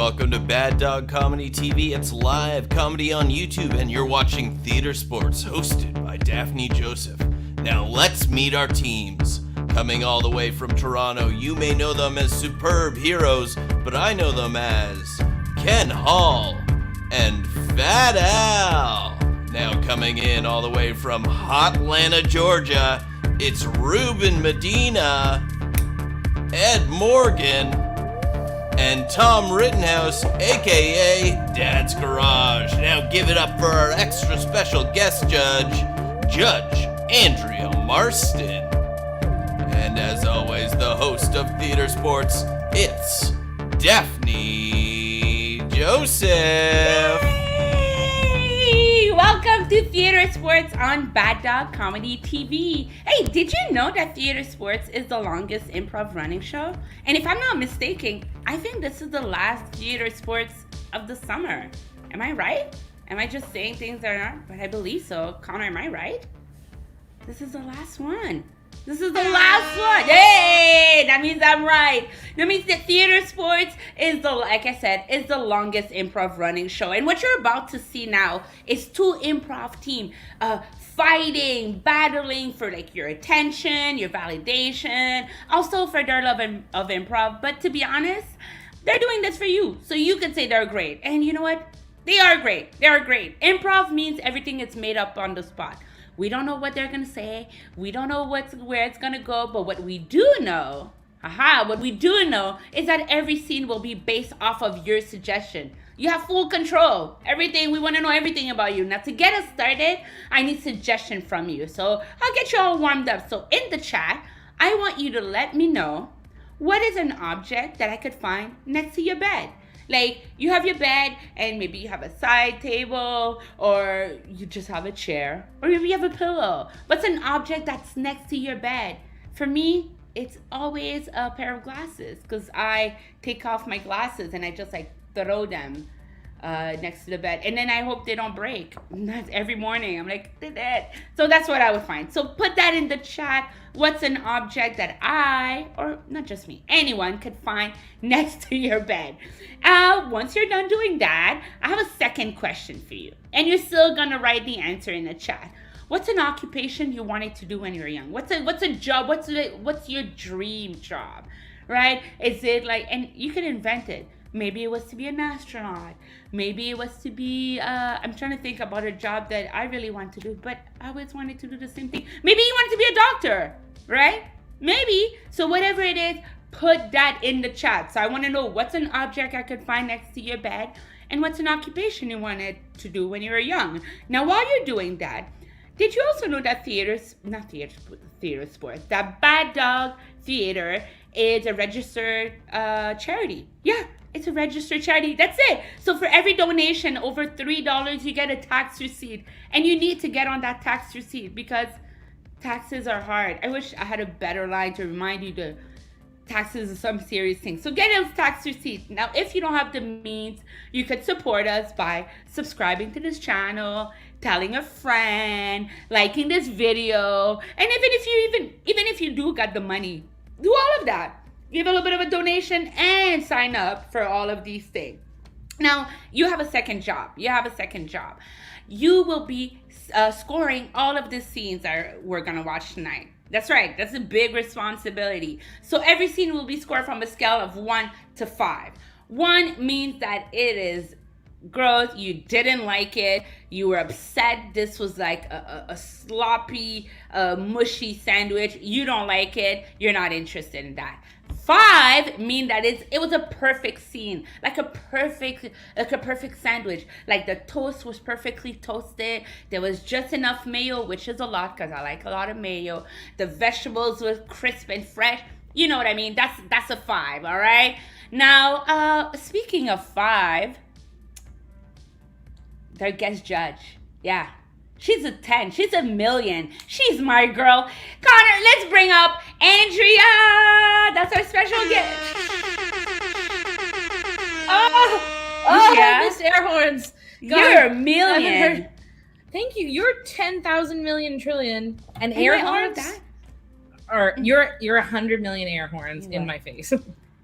welcome to Bad Dog Comedy TV. It's live comedy on YouTube, and you're watching Theatresports, hosted by Daphney Joseph. Now let's meet our teams. Coming all the way from Toronto, you may know them as superb heroes, but I know them as Ken Hall and Fat Al. Now coming in all the way from Hotlanta, Georgia, it's Rueben Medina, Ed Morgan, and Tom Rittenhouse, aka Dad's Garage. Now give it up for our extra special guest judge, Judge Andrea Marston. And as always, the host of Theatresports, it's Daphney Joseph. Yay! Welcome to Theatresports on Bad Dog Comedy TV. Hey, did you know that Theatresports is the longest improv running show? And if I'm not mistaken, I think this is the last Theatresports of the summer. Am I right? Am I just saying things that aren't? But I believe so. Connor, am I right? This is the last one. This is the last one. Hey, that means I'm right. That means that Theatresports is like I said, is the longest improv running show. And what you're about to see now is two improv team fighting, battling for like your attention, your validation, also for their love of improv. But to be honest, they're doing this for you, so you can say they're great. And you know what? They are great. They are great. Improv means everything is made up on the spot. We don't know what they're going to say. We don't know where it's going to go. But what we do know, what we do know is that every scene will be based off of your suggestion. You have full control. Everything, we want to know everything about you. Now, to get us started, I need suggestion from you. So I'll get you all warmed up. So in the chat, I want you to let me know what is an object that I could find next to your bed. Like, you have your bed, and maybe you have a side table, or you just have a chair, or maybe you have a pillow. What's an object that's next to your bed? For me, it's always a pair of glasses, because I take off my glasses, and I just, like, throw them next to the bed. And then I hope they don't break. And that's every morning. I'm like, did it. So that's what I would find. So put that in the chat. What's an object that I, or not just me, anyone could find next to your bed? Once you're done doing that, I have a second question for you. And you're still going to write the answer in the chat. What's an occupation you wanted to do when you were young? What's a job? What's your dream job? Right? Is it like, and you can invent it. Maybe it was to be an astronaut. Maybe it was to be, I'm trying to think about a job that I really want to do, but I always wanted to do the same thing. Maybe you wanted to be a doctor, right? Maybe. So whatever it is, put that in the chat. So I want to know what's an object I could find next to your bed, and what's an occupation you wanted to do when you were young. Now, while you're doing that, did you also know that Theatresports, that Bad Dog Theater is a registered charity? Yeah. It's a registered charity. That's it. So for every donation over $3, you get a tax receipt. And you need to get on that tax receipt because taxes are hard. I wish I had a better line to remind you that taxes are some serious thing. So get a tax receipt. Now, if you don't have the means, you could support us by subscribing to this channel, telling a friend, liking this video. And even if you do got the money, do all of that. Give a little bit of a donation and sign up for all of these things. Now, you have a second job. You will be scoring all of the scenes that we're going to watch tonight. That's right. That's a big responsibility. So every scene will be scored from a scale of 1 to 5. 1 means that it is gross, you didn't like it, you were upset, this was like a sloppy, mushy sandwich, you don't like it, you're not interested in that. 5 mean that it was a perfect scene, like a perfect sandwich. Like the toast was perfectly toasted. There was just enough mayo, which is a lot because I like a lot of mayo. The vegetables were crisp and fresh. You know what I mean? That's a 5, all right? Now, speaking of 5, their guest judge, yeah. She's a 10. She's a million. She's my girl. Connor, let's bring up Andrea. That's our special guest. Oh, yeah. Miss Air Horns. God, you're a million. Thank you. You're 10,000 million trillion. And air horns? Or you're 100 million air horns in my face.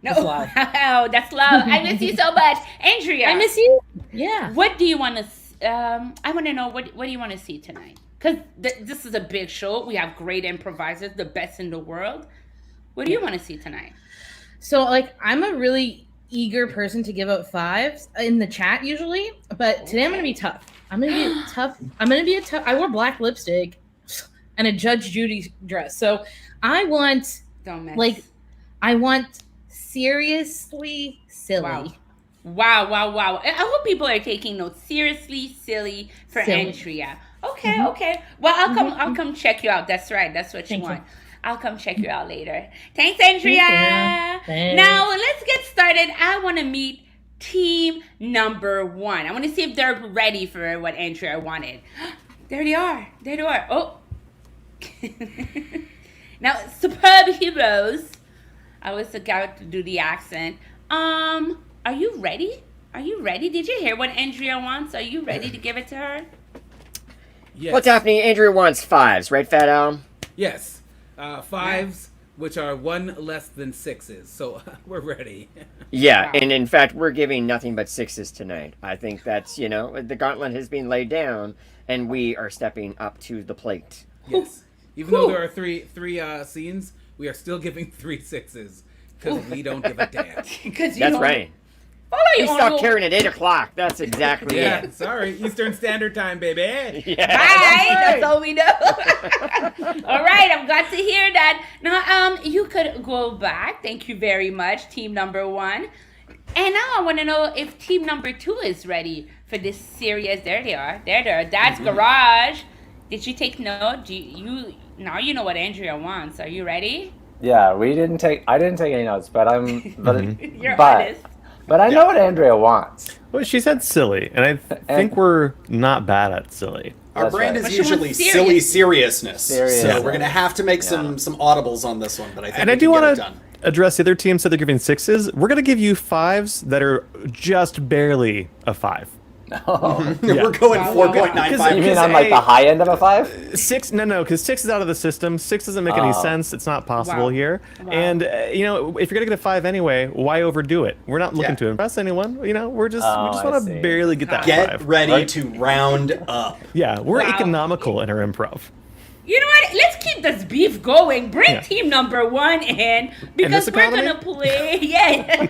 No. That's love. Oh, that's love. I miss you so much. Andrea. I miss you. Yeah. What do you want to, I want to know, what do you want to see tonight? Because this is a big show. We have great improvisers, the best in the world. What do you want to see tonight? So, like, I'm a really eager person to give out 5s in the chat usually, but today I'm going to be tough. I'm going to be tough. I wore black lipstick and a Judge Judy dress. So I want, Don't mess. I want seriously silly. Wow. I hope people are taking notes. Seriously silly for Andrea. Okay. Well, I'll come check you out. That's right. That's what you want. I'll come check you out later. Thanks, Andrea. Thanks. Now, let's get started. I want to meet team number 1. I want to see if they're ready for what Andrea wanted. There they are. Oh. Now, superb heroes. I was about to do the accent. Are you ready? Did you hear what Andrea wants? Are you ready to give it to her? Yes. Well, Daphney, Andrea wants 5s, right, Fat Al? Yes. 5s, which are 1 less than 6s. So we're ready. Yeah, Wow. and in fact, we're giving nothing but 6s tonight. I think that's, the gauntlet has been laid down, and we are stepping up to the plate. Yes. Even though there are three scenes, we are still giving 3 6s because we don't give a damn. That's right. We stop caring at 8 o'clock. That's exactly Yeah, it. sorry. Eastern Standard Time, baby. Yeah. Bye. That's all we know. All right, I'm glad to hear that. Now, you could go back. Thank you very much, team number 1. And now I want to know if team number 2 is ready for this serious. There they are. That's Garage. Did you take note? Now you know what Andrea wants. Are you ready? Yeah, I didn't take any notes, but You're honest. But I know what Andrea wants. Well, she said silly, and I think we're not bad at silly. Our That's brand right. is But she wants usually serious. silly seriousness. Serious. So we're going to have to make some audibles on this one, but I think And we I do can get want it to done. address the other team, so they're giving 6s. We're going to give you 5s that are just barely a 5. We're going Wow. 4.95. You mean on like the high end of a 5? 6, no, because 6 is out of the system. 6 doesn't make any sense. It's not possible Wow. here. Wow. And, if you're going to get a 5 anyway, why overdo it? We're not looking Yeah. to impress anyone. We just I want see. to barely get that Get 5. ready right? to round up. Yeah, we're Wow. economical in our improv. You know what? Let's keep this beef going. Bring Yeah. team number 1 in because this we're economy? gonna play. Yeah,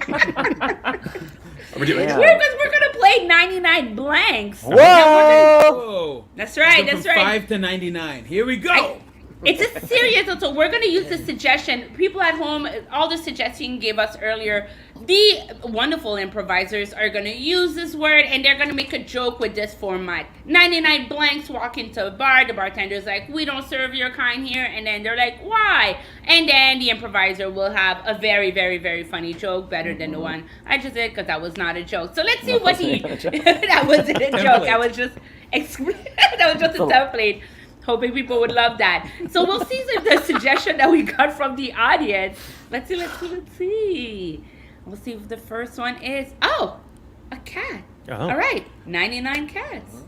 We're doing Yeah. we're gonna play 99 blanks. Whoa! Whoa. That's right. Go That's from right. 5 to 99. Here we go. It's a serious, so we're going to use the suggestion. People at home, all the suggestions you gave us earlier, the wonderful improvisers are going to use this word and they're going to make a joke with this format. 99 blanks walk into a bar. The bartender's like, we don't serve your kind here. And then they're like, why? And then the improviser will have a very, very, very funny joke, better than the one I just did because that was not a joke. So let's see what he... that wasn't a joke. That was just... that was just a template. Hoping people would love that. So we'll see if the suggestion that we got from the audience. Let's see. We'll see if the first one is, a cat. Oh. All right, 99 cats.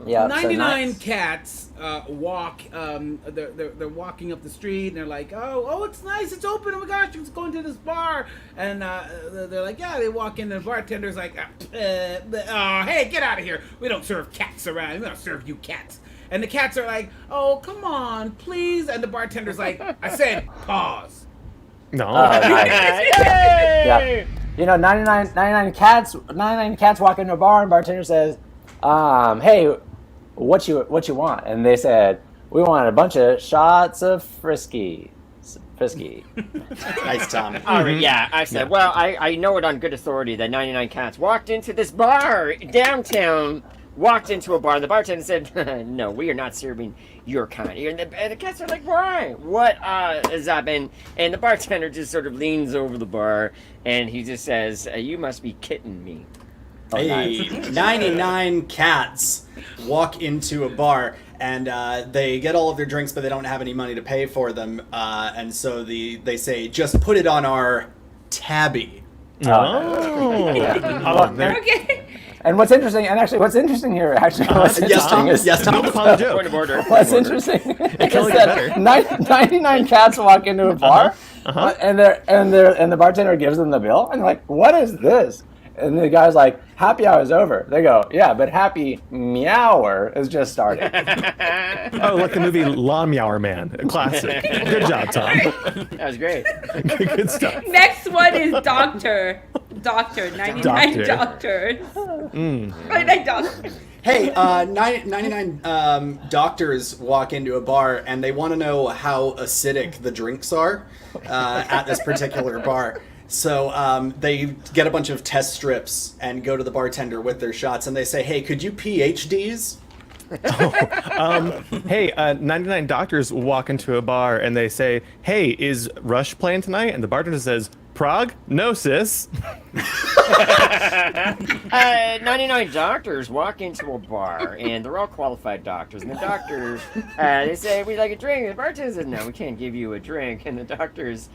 Yeah, 99 so cats walk. They're walking up the street and they're like, oh, it's nice, it's open. Oh my gosh, it's going to this bar. And they're like, yeah. They walk in. The bartender's like, hey, get out of here. We don't serve cats around. We don't serve you cats. And the cats are like, oh, come on, please. And the bartender's like, I said, pause. No. nice. Yeah. 99 cats walk into a bar and bartender says, hey, what you want? And they said, we want a bunch of shots of frisky. Nice, Tom. All right, yeah, I said, well, I know it on good authority that 99 cats walked into this bar downtown, walked into a bar, and the bartender said, no, we are not serving your kind. And the cats are like, why? What has that been? And the bartender just sort of leans over the bar, and he just says, you must be kidding me. Hey, 99 cats walk into a bar and they get all of their drinks, but they don't have any money to pay for them. And so they say, just put it on our tabby. Oh. Oh, there- Okay. And what's interesting here, what's Yes, Tom. interesting is Yes, Tom. Upon the joke. Point of order. what's interesting can is only get that better. 99 cats walk into a bar, and the bartender gives them the bill, and they're like, "What is this?" And the guy's like, "Happy hour's over." They go, "Yeah, but happy meower is just starting." Oh, like the movie Lawn Meower Man. A classic. Good job, Tom. That was great. Good stuff. Next one is Doctor. 99 Doctor. doctors. 99 doctors. Hey, 99 doctors walk into a bar and they want to know how acidic the drinks are at this particular bar. So they get a bunch of test strips and go to the bartender with their shots and they say, "Hey, could you PhDs?" Hey, 99 doctors walk into a bar and they say, "Hey, is Rush playing tonight?" And the bartender says, "Prognosis." 99 doctors walk into a bar, and they're all qualified doctors. And the doctors, they say, "We'd like a drink." And the bartender says, "No, we can't give you a drink." And the doctors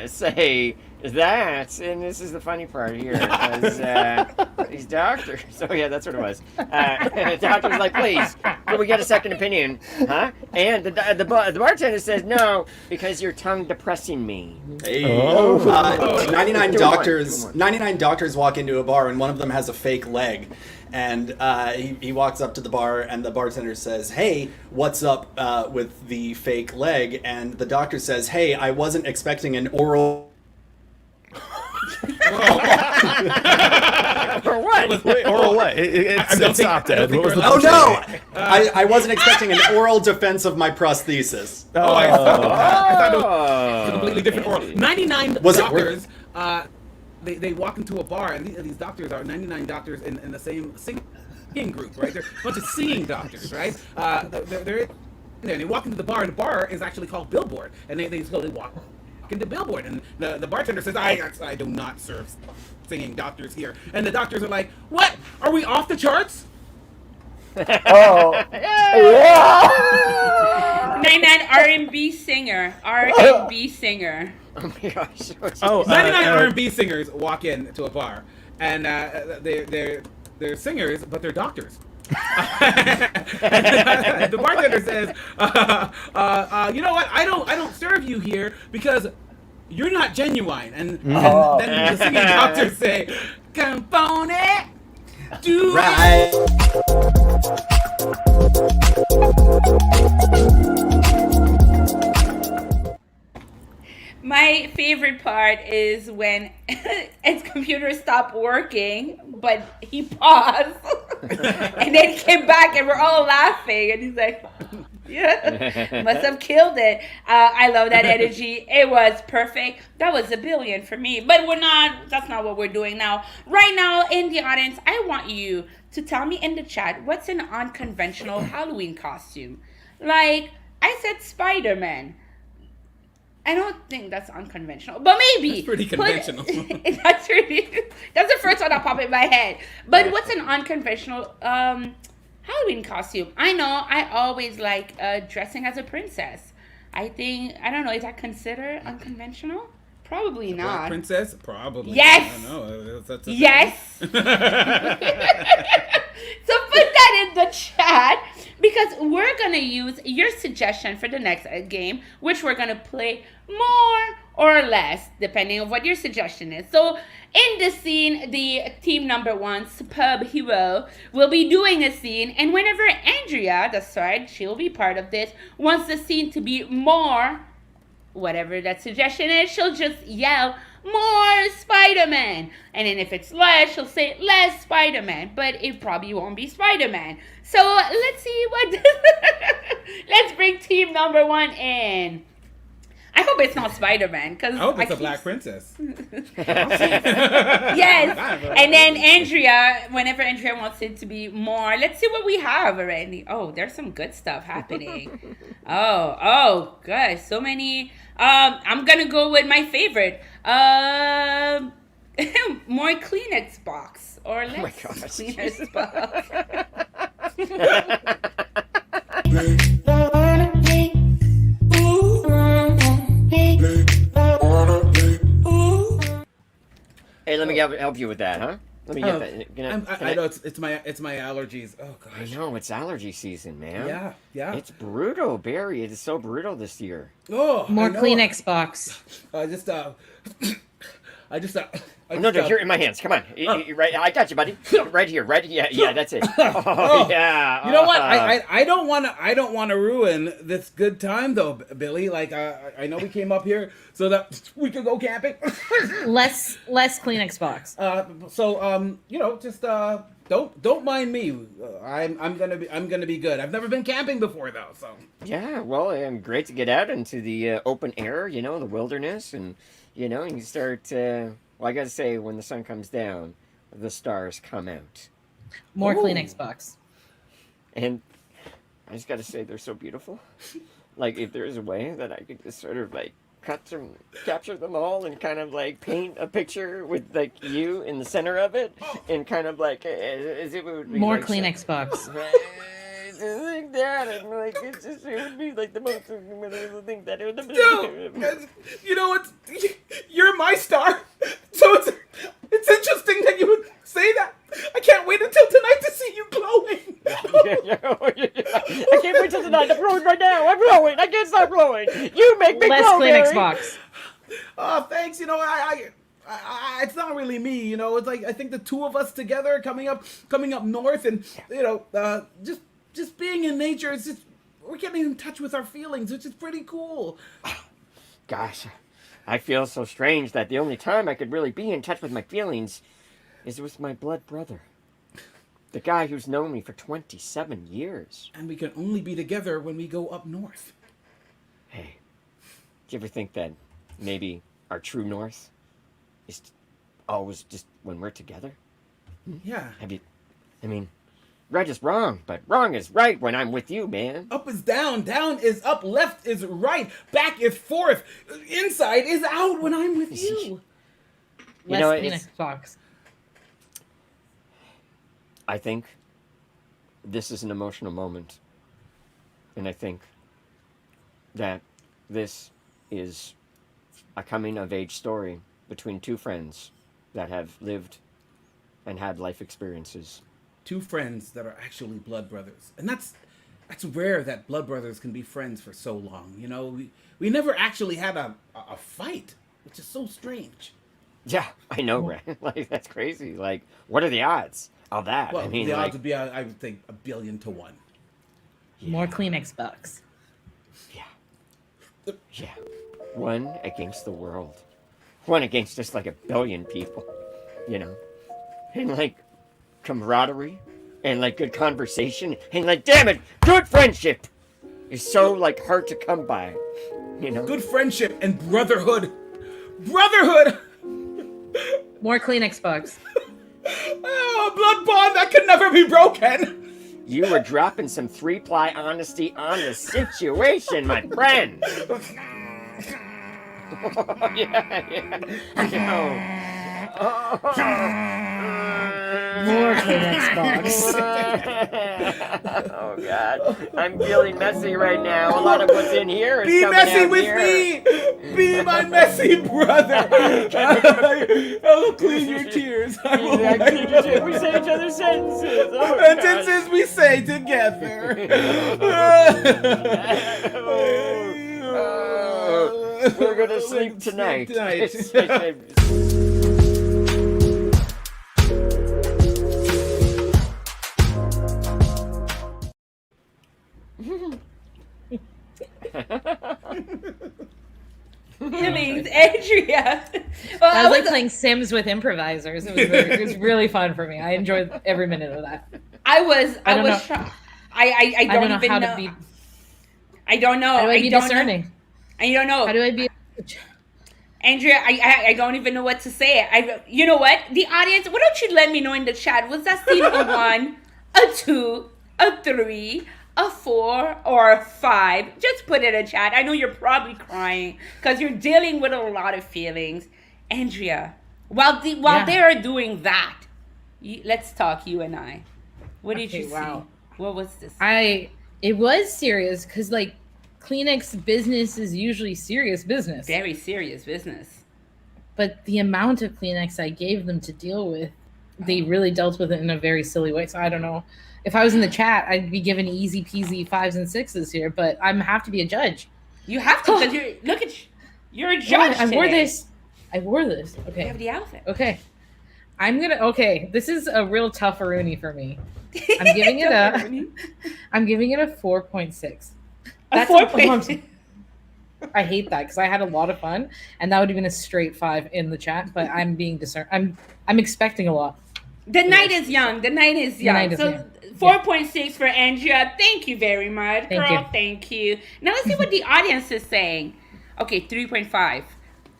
say that, and this is the funny part here, because these doctors, oh yeah, that's what it was. The doctor's like, "Please, can we get a second opinion?" Huh? And the bartender says, "No, because you're tongue depressing me." Hey. Oh. 99 Go doctors. on. 99 doctors walk into a bar, and one of them has a fake leg. And he walks up to the bar, and the bartender says, "Hey, what's up with the fake leg?" And the doctor says, "Hey, I wasn't expecting an oral." For what? Wait, or what? It stopped, Ed. What was the Oh no! punchline? I wasn't expecting an oral defense of my prosthesis. I thought it was a Oh. completely different oral. 99 Was it doctors. They walk into a bar, and these doctors are 99 doctors in the same singing group, right? They're a bunch of singing doctors, right? They're and they walk into the bar, and the bar is actually called Billboard, and they slowly walk into Billboard, and the bartender says, I do not serve singing doctors here. And the doctors are like, "What? Are we off the charts?" Oh, yeah. 99 R&B singer. R&B singer. Oh my gosh. Oh, 99 R&B singers walk into a bar, and they're singers, but they're doctors. And the bartender says, "You know what? I don't serve you here because you're not genuine." And then the singing doctors say, "Compone, do Right. My favorite part is when his computer stopped working, but he paused, and then he came back, and we're all laughing, and he's like, "Yeah, must have killed it." I love that energy. It was perfect. That was $1 billion for me, but that's not what we're doing now. Right now, in the audience, I want you to tell me in the chat, what's an unconventional Halloween costume? Like, I said Spider-Man. I don't think that's unconventional, but maybe. That's pretty conventional. That's the first one that popped in my head. But what's an unconventional Halloween costume? I know I always like dressing as a princess. I don't know, is that considered unconventional? Probably Black not. princess? Probably. Yes. I don't know. That's Yes. So put that in the chat, because we're going to use your suggestion for the next game, which we're going to play more or less, depending on what your suggestion is. So in this scene, the team number 1, Superb Hero, will be doing a scene, and whenever Andrea, that's right, she'll be part of this, wants the scene to be more, whatever that suggestion is, she'll just yell, "More Spider-Man!" And then if it's less, she'll say less Spider-Man, but it probably won't be Spider-Man. So let's see what, let's bring team number 1 in. I hope it's not Spider-Man, because I hope it's a black princess. Yes. And then Andrea, whenever Andrea wants it to be more, let's see what we have already. Oh, there's some good stuff happening. Oh, guys, so many. I'm gonna go with my favorite. More Kleenex box or less Kleenex box. Hey, let me help you with that, huh? Let me get that. I know it's my allergies. Oh gosh. I know it's allergy season, man. Yeah. It's brutal, Barry. It is so brutal this year. Oh, More I know. Kleenex box. I just No, you're in my hands. Come on. Right, I got you, buddy. Right here. Yeah, that's it. Oh, yeah. You know what? I don't want to ruin this good time though, Billy. Like I know we came up here so that we could go camping. less Kleenex box. Just don't mind me. I'm gonna be good. I've never been camping before though, so. Yeah, well, great to get out into the open air, the wilderness, and you start. Well, I gotta say, when the sun comes down, the stars come out. More Ooh. Kleenex box. And I just gotta say, they're so beautiful. Like, if there is a way that I could just sort of like capture them all and kind of like paint a picture with like you in the center of it, and kind of like as it would be More like, Kleenex box. like that, and like it would be like the most thing that it would. No, you know what? You're my star, so it's interesting that you would say that. I can't wait until tonight to see you glowing. I can't wait till tonight. I'm glowing right now. I'm glowing. I can't stop glowing. You make me Less glow, Kleenex Barry. box. Oh, thanks. I it's not really me. It's like I think the two of us together coming up north, and just being in nature. It's just we're getting in touch with our feelings, which is pretty cool. Gosh, I feel so strange that the only time I could really be in touch with my feelings is with my blood brother. The guy who's known me for 27 years. And we can only be together when we go up north. Hey, do you ever think that maybe our true north is always just when we're together? Yeah. Right is wrong, but wrong is right when I'm with you, man. Up is down, down is up, left is right, back is forth, inside is out when I'm with you. Less Kleenex box. I think this is an emotional moment. And I think that this is a coming-of-age story between two friends that have lived and had life experiences. Two friends that are actually blood brothers. And that's rare that blood brothers can be friends for so long. We never actually had a fight, which is so strange. Yeah, I know, right? Like, that's crazy. Like, what are the odds of that? Well, the odds would be, I would think, 1 billion to 1. Yeah. More Kleenex box. Yeah. One against the world. One against just like 1 billion people. And like camaraderie and like good conversation and like, damn it, good friendship is so like hard to come by. Good friendship and brotherhood. Brotherhood! More Kleenex box. Oh, a blood bond that can never be broken. You were dropping some 3-ply honesty on the situation, my friend. More Kleenex box. Oh God, I'm feeling messy right now. A lot of what's in here is be coming messy out with here. me. Be my messy brother. I will clean your tears. I will clean your tears. We say each other's sentences. Oh, sentences we say together. We're gonna sleep tonight. Feelings, Andrea. Well, I was like playing Sims with improvisers. It was really fun for me. I enjoyed every minute of that. I was shocked. I don't know even how know. to be. I don't know. How do I be discerning? Know. I don't know. How do I be? Andrea, I don't even know what to say. You know what? The audience, why don't you let me know in the chat? Was that scene a 1, a 2, a 3, a 4, or a 5? Just put it in chat. I know you're probably crying because you're dealing with a lot of feelings. Andrea, while they are doing that, let's talk, you and I. What did you see? What was this? It was serious because like Kleenex business is usually serious business. Very serious business. But the amount of Kleenex I gave them to deal with they really dealt with it in a very silly way. So I don't know. If I was in the chat, I'd be given easy peasy 5s and 6s here, but I have to be a judge. You have to, because you're a judge. I wore today. this. I wore this. Okay. You have the outfit. Okay. This is a real tough-a-rooney for me. I'm giving it I'm giving it a 4.6. A 4.6. I hate that because I had a lot of fun, and that would have been a straight 5 in the chat. But I'm being discerned. I'm expecting a lot. The night is young. So 4.6 for Andrea. Thank you very much, Thank girl. you. Thank you. Now let's see what the audience is saying. Okay, 3.5.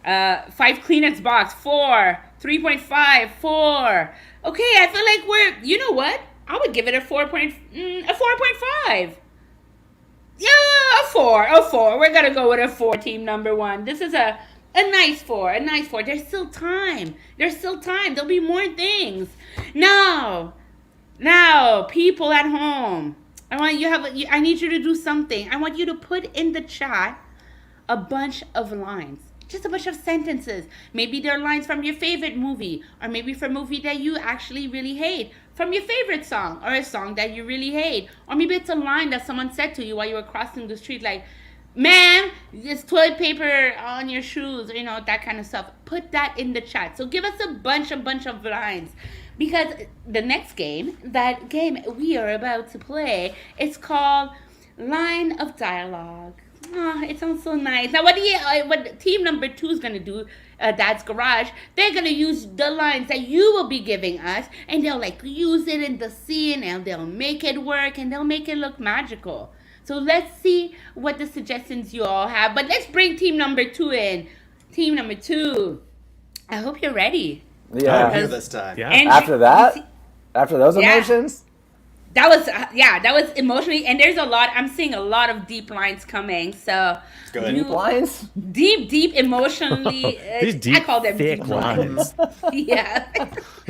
5 Kleenex box. 4. 3.5. 4. Okay, I feel like we're. You know what? I would give it a 4.5. Yeah, a 4. A 4. We're gonna go with a 4. Team number 1. This is a nice 4. A nice 4. There's still time. There'll be more things. Now, people at home, I need you to do something. I want you to put in the chat a bunch of lines. Just a bunch of sentences. Maybe they're lines from your favorite movie, or maybe from a movie that you actually really hate, from your favorite song, or a song that you really hate, or maybe it's a line that someone said to you while you were crossing the street, like, "Ma'am, there's toilet paper on your shoes," or, that kind of stuff. Put that in the chat. So give us a bunch of lines, because the next game, that game we are about to play, it's called Line of Dialogue. Oh, it sounds so nice. Now, what team number 2 is going to do, Dad's Garage, they're going to use the lines that you will be giving us, and they'll, use it in the scene, and they'll make it work, and they'll make it look magical. So let's see what the suggestions you all have. But let's bring team number 2 in. Team number 2. I hope you're ready. Yeah. I'm here this time. Yeah. And After that, after those Yeah. emotions, that was emotionally, and there's I'm seeing a lot of deep lines coming. So Good. deep lines. deep emotionally. These deep, I call them thick deep lines. Yeah.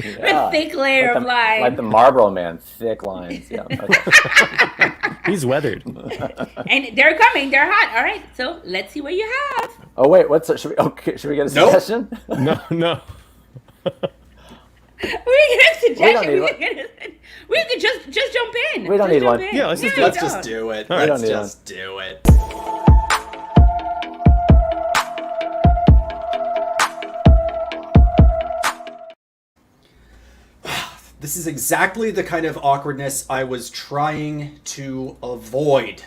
Yeah. A thick layer of lines. Like the Marlboro Man, thick lines. Yeah. Okay. He's weathered. And they're coming. They're hot. All right. So let's see what you have. Oh wait, should we get a Nope. suggestion? No. We're gonna suggest. We don't need We could just jump in. We don't Just need jump one. in. Yeah, let's just you Let's don't. just do it. All right. Let's We don't need just do it. This is exactly the kind of awkwardness I was trying to avoid.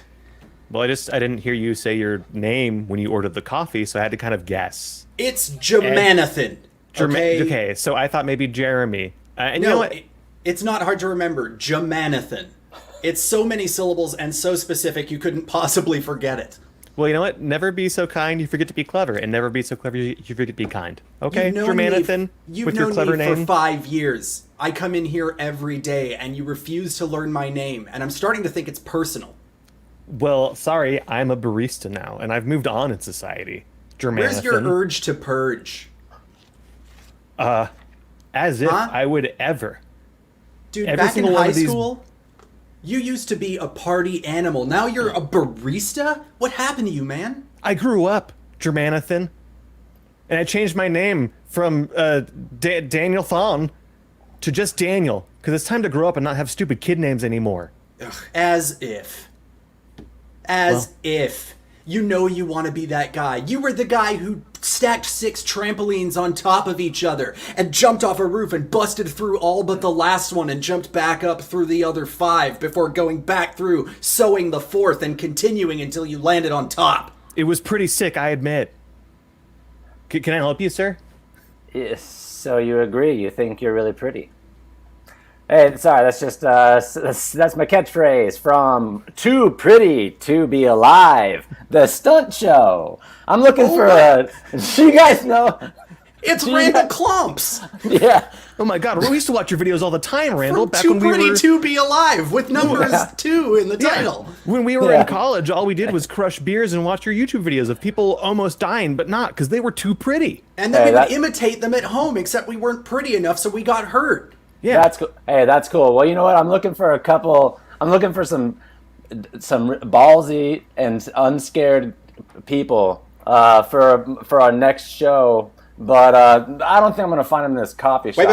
Well, I didn't hear you say your name when you ordered the coffee, so I had to kind of guess. It's Germanathan. Okay. Okay, so I thought maybe Jeremy. And you know No, what? it's not hard to remember. Germanathan. It's so many syllables and so specific you couldn't possibly forget it. Well, you know what? Never be so kind, you forget to be clever, and never be so clever, you forget to be kind. Okay, You've known me Germanathan, you've with your known clever me name. for 5 years. I come in here every day, and you refuse to learn my name, and I'm starting to think it's personal. Well, sorry, I'm a barista now, and I've moved on in society. Germanathan. Where's your urge to purge? As if Huh? I would ever. Dude, Every back in single one high of these- school, you used to be a party animal. Now you're a barista? What happened to you, man? I grew up, Germanathan, and I changed my name from Daniel Thon to just Daniel, because it's time to grow up and not have stupid kid names anymore. Ugh, as if. As if. You know you want to be that guy. You were the guy who stacked 6 trampolines on top of each other and jumped off a roof and busted through all but the last one and jumped back up through the other 5 before going back through, sewing the 4th and continuing until you landed on top. It was pretty sick, I admit. Can I help you, sir? Yes, so you agree? You think you're really pretty? Hey, sorry, that's just that's my catchphrase from "Too Pretty to Be Alive," the stunt show. I'm looking for a. You guys know? It's Randall Clumps Yeah. Oh my god, we used to watch your videos all the time, Randall. from Back Too when we Pretty were to Be Alive with numbers Yeah. 2 in the title. when we were Yeah. in college, all we did was crush beers and watch your YouTube videos of people almost dying, but not because they were too pretty. And then Hey, we would that- imitate them at home, except we weren't pretty enough, so we got hurt. Yeah. That's cool. Hey, that's cool. Well, you know what? I'm looking for a couple. I'm looking for some ballsy and unscared people for our next show. But I don't think I'm gonna find them in this coffee shop.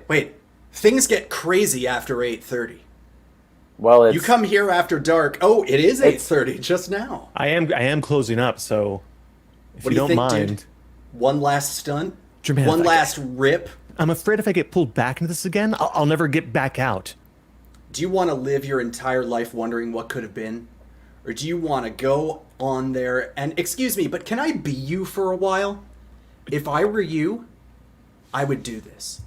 Wait. Things get crazy after 8:30. Well, it's You come here after dark. Oh, it is 8:30 just now. I am closing up, so if What you do you don't think, mind, dude? One last stunt? Jermaine, One if I- last rip? I'm afraid if I get pulled back into this again, I'll never get back out. Do you want to live your entire life wondering what could have been? Or do you want to go on there and, excuse me, but can I be you for a while? If I were you, I would do this.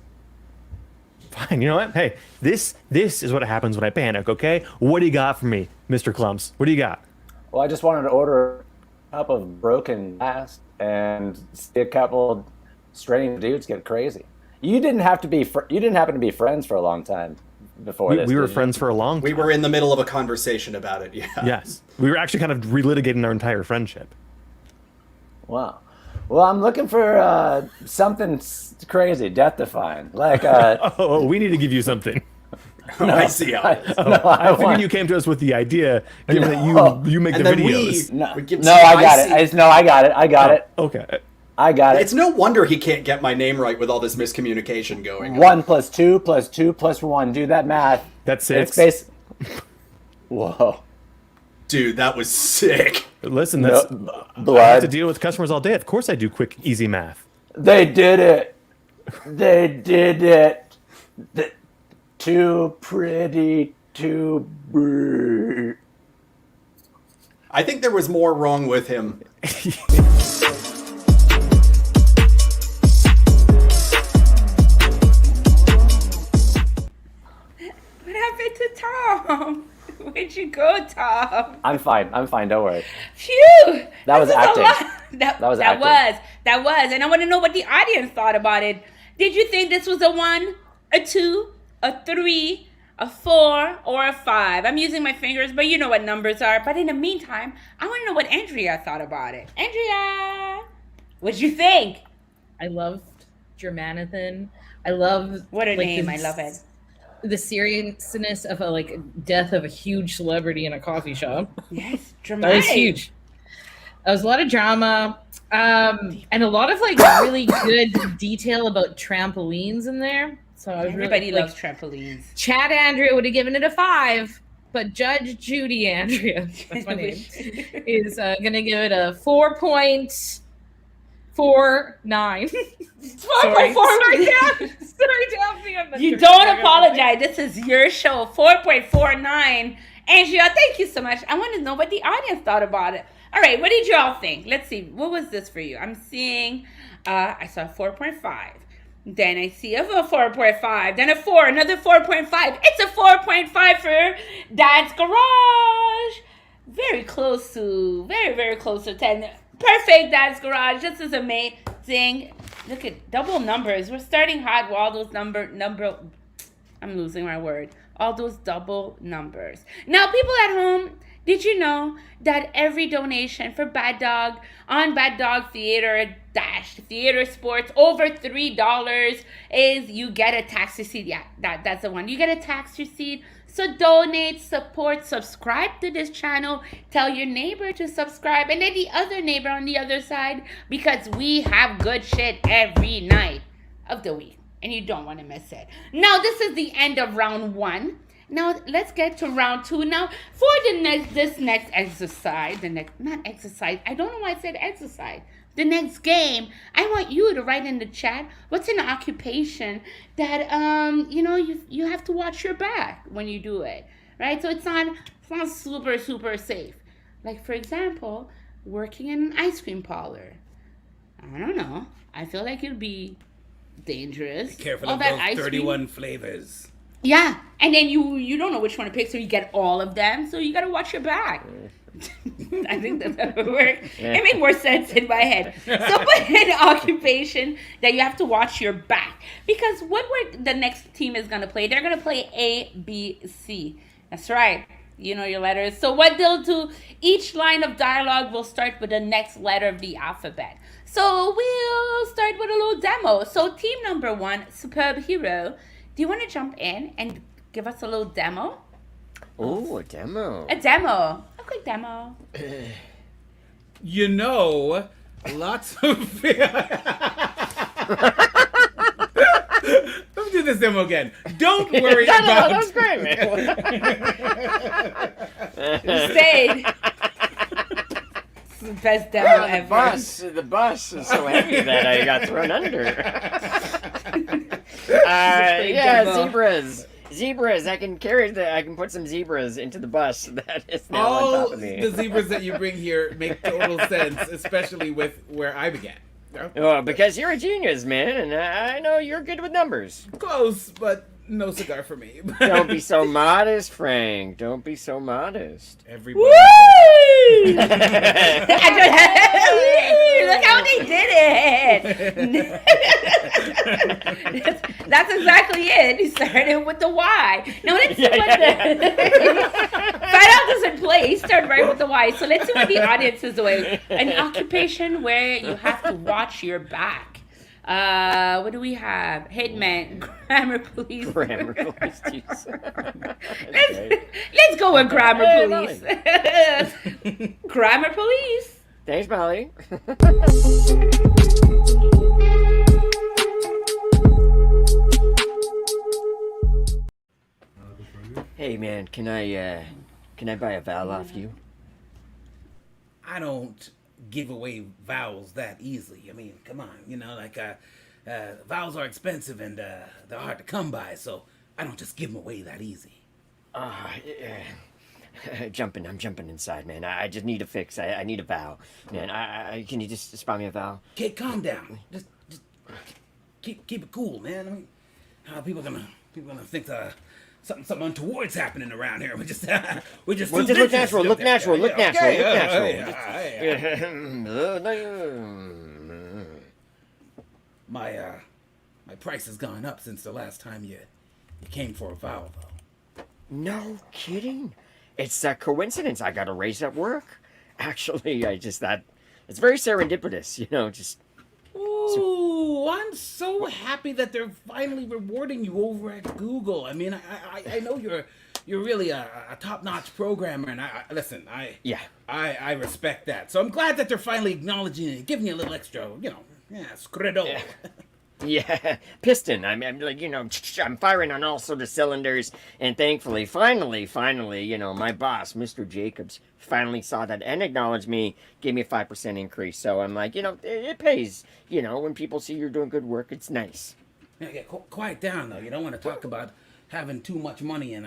Fine, you know what? Hey, this is what happens when I panic, okay? What do you got for me, Mr. Clumps? What do you got? Well, I just wanted to order a cup of broken glass and see a couple strange dudes get crazy. You didn't have to be. You didn't happen to be friends for a long time before this. We were did you? friends for a long time. We were in the middle of a conversation about it, yeah. Yes. We were actually kind of relitigating our entire friendship. Wow. Well, I'm looking for something crazy, death-defying, like. Oh, we need to give you something. I see how it is. I figured you came to us with the idea, given that you make And the then videos. we give No, I got CIC. it. I got it. Okay. I got it. It's no wonder he can't get my name right with all this miscommunication going on. 1 + 2 + 2 + 1. Do that math. That's It's 6. Whoa. Dude, that was sick. Listen, that's I have to Blood. deal with customers all day. Of course I do quick, easy math. They did it. They did it. Too pretty to be. I think there was more wrong with him. What happened to Tom? Where'd you go, Tom? I'm fine. Don't worry. Phew! That was This is a acting. lot. That was that acting. was, and I want to know what the audience thought about it. Did you think this was a 1, a 2, a 3, a 4, or a 5? I'm using my fingers, but you know what numbers are. But in the meantime, I want to know what Andrea thought about it. Andrea, what'd you think? I loved Germanathan. I love What a name! the- I love it. The seriousness of a death of a huge celebrity in a coffee shop. Yes, That was dramatic. huge. That was a lot of drama, and a lot of really good detail about trampolines in there. So I was Everybody really, loves trampolines. Chad Andrea would have given it a 5, but Judge Judy Andrea, that's my name, is gonna give it a 4.49. 4.49. Sorry, Daphne. I'm the You jerk. don't apologize. This is your show. 4.49. Andrea, thank you so much. I want to know what the audience thought about it. All right, what did you all think? Let's see. What was this for you? I'm seeing, I saw 4.5. Then I see a 4.5. Then a 4, another 4.5. It's a 4.5 for Dad's Garage. Very close to, very close to 10. Perfect, Dad's Garage. This is amazing. Look at double numbers. We're starting hot with all those number. I'm losing my word. All those double numbers. Now, people at home, did you know that every donation for Bad Dog on Bad Dog Theater Theatresports over $3 is you get a tax receipt? Yeah, that's the one. You get a tax receipt. So donate, support, subscribe to this channel. Tell your neighbor to subscribe, and then the other neighbor on the other side, because we have good shit every night of the week, and you don't want to miss it. Now, this is the end of round 1. Now, let's get to round 2. Now, for this next exercise, I don't know why I said exercise. The next game, I want you to write in the chat what's an occupation that you have to watch your back when you do it, right? So it's not super safe. Like, for example, working in an ice cream parlor. I don't know. I feel like it'd be dangerous. Careful All of that those ice cream. 31 flavors. Yeah, and then you don't know which one to pick, so you get all of them. So you got to watch your back. I think that's how it works. It made more sense in my head. So put an occupation that you have to watch your back, because the next team is going to play. They're going to play A, B, C. That's right. You know your letters. So what they'll do, each line of dialogue will start with the next letter of the alphabet. So we'll start with a little demo. So team number 1, Superb Hero. Do you want to jump in and give us a little demo? Oh, a demo. A demo. A quick demo. You know, lots of... I'm do this demo again. Don't worry No, about. that was great, man. You stayed. It's the best demo Well, ever. the bus is so heavy that I got thrown under. Yeah, demo. zebras. I can put some zebras into the bus that is now on All top of me. the zebras that you bring here make total sense, especially with where I began. Oh, because you're a genius, man, and I know you're good with numbers. Close, but no cigar for me. Don't be so modest, Frank. Don't be so modest. Everybody. Woo! Look how they did it. That's exactly it. He started with the Y. Now let's see what the Final doesn't play. He started right with the Y. So let's see what the audience is doing. An occupation where you have to watch your back. What do we have? Hitman, grammar police. Grammar police. Let's go with grammar Hey, police. Grammar police. Thanks, Molly. Hey, man, can I buy a vowel off you? I don't give away vowels that easily. I mean, come on, vowels are expensive and they're hard to come by, so I don't just give them away that easy. I'm jumping inside, man. I just need a fix. I need a vowel, man. Can you just spot me a vowel? Okay, calm down. Just keep it cool, man. I mean, people gonna think something untoward's happening around here. We just Well, just look natural. Look natural. Look natural. Look natural. My price has gone up since the last time you came for a vowel, though. No kidding. It's a coincidence. I got a raise at work. Actually, it's very serendipitous, Ooh, I'm so happy that they're finally rewarding you over at Google. I mean, I know you're really a top-notch programmer, and I respect that. So I'm glad that they're finally acknowledging it, giving you a little extra, scredo. Yeah. Yeah, piston. I'm firing on all sort of cylinders, and thankfully, finally, my boss, Mr. Jacobs, finally saw that and acknowledged me, gave me a 5% increase. So I'm like, it pays. When people see you're doing good work, it's nice. Yeah, quiet down though. You don't want to talk about having too much money in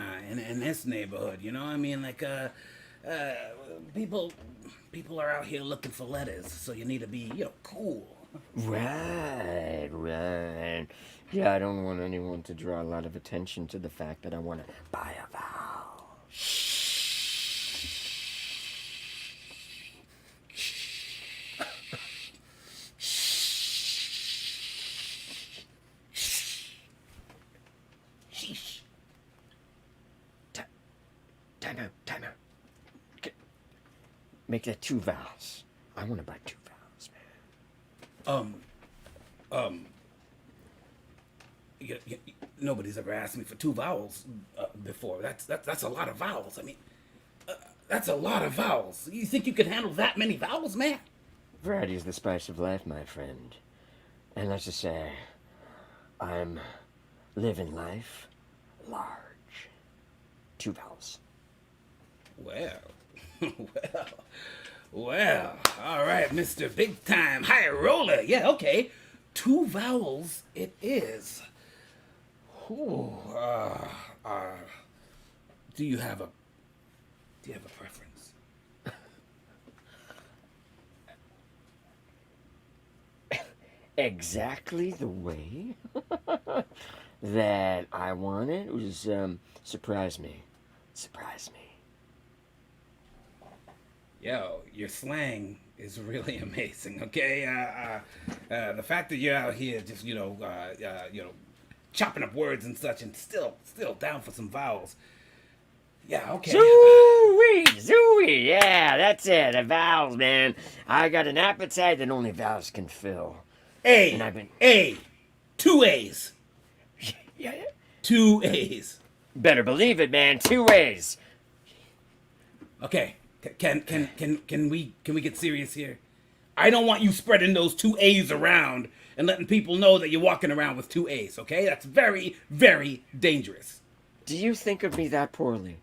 this neighborhood. I mean, people are out here looking for letters, so you need to be, cool. Right. Yeah, I don't want anyone to draw a lot of attention to the fact that I want to buy a vowel. Sheesh. Time out. Make that 2 vowels. I want to buy 2 vowels, man. Nobody's ever asked me for 2 vowels before. That's a lot of vowels. I mean, that's a lot of vowels. You think you could handle that many vowels, man? Variety is the spice of life, my friend. And let's just say, I'm living life large. 2 vowels. Well, all right, Mr. Big Time High Roller. Yeah, okay. 2 vowels it is. Ooh, do you have a preference? Exactly the way that I want it was surprise me. Yo, your slang is really amazing. Okay, the fact that you're out here just chopping up words and such, and still down for some vowels. Yeah, okay. Zooey, yeah, that's it. The vowels, man. I got an appetite that only vowels can fill. A, And I've been 2 A's. yeah. 2 A's. Better believe it, man. 2 ways. Okay, can we get serious here? I don't want you spreading those 2 A's around and letting people know that you're walking around with 2 A's, okay? That's very, very dangerous. Do you think of me that poorly?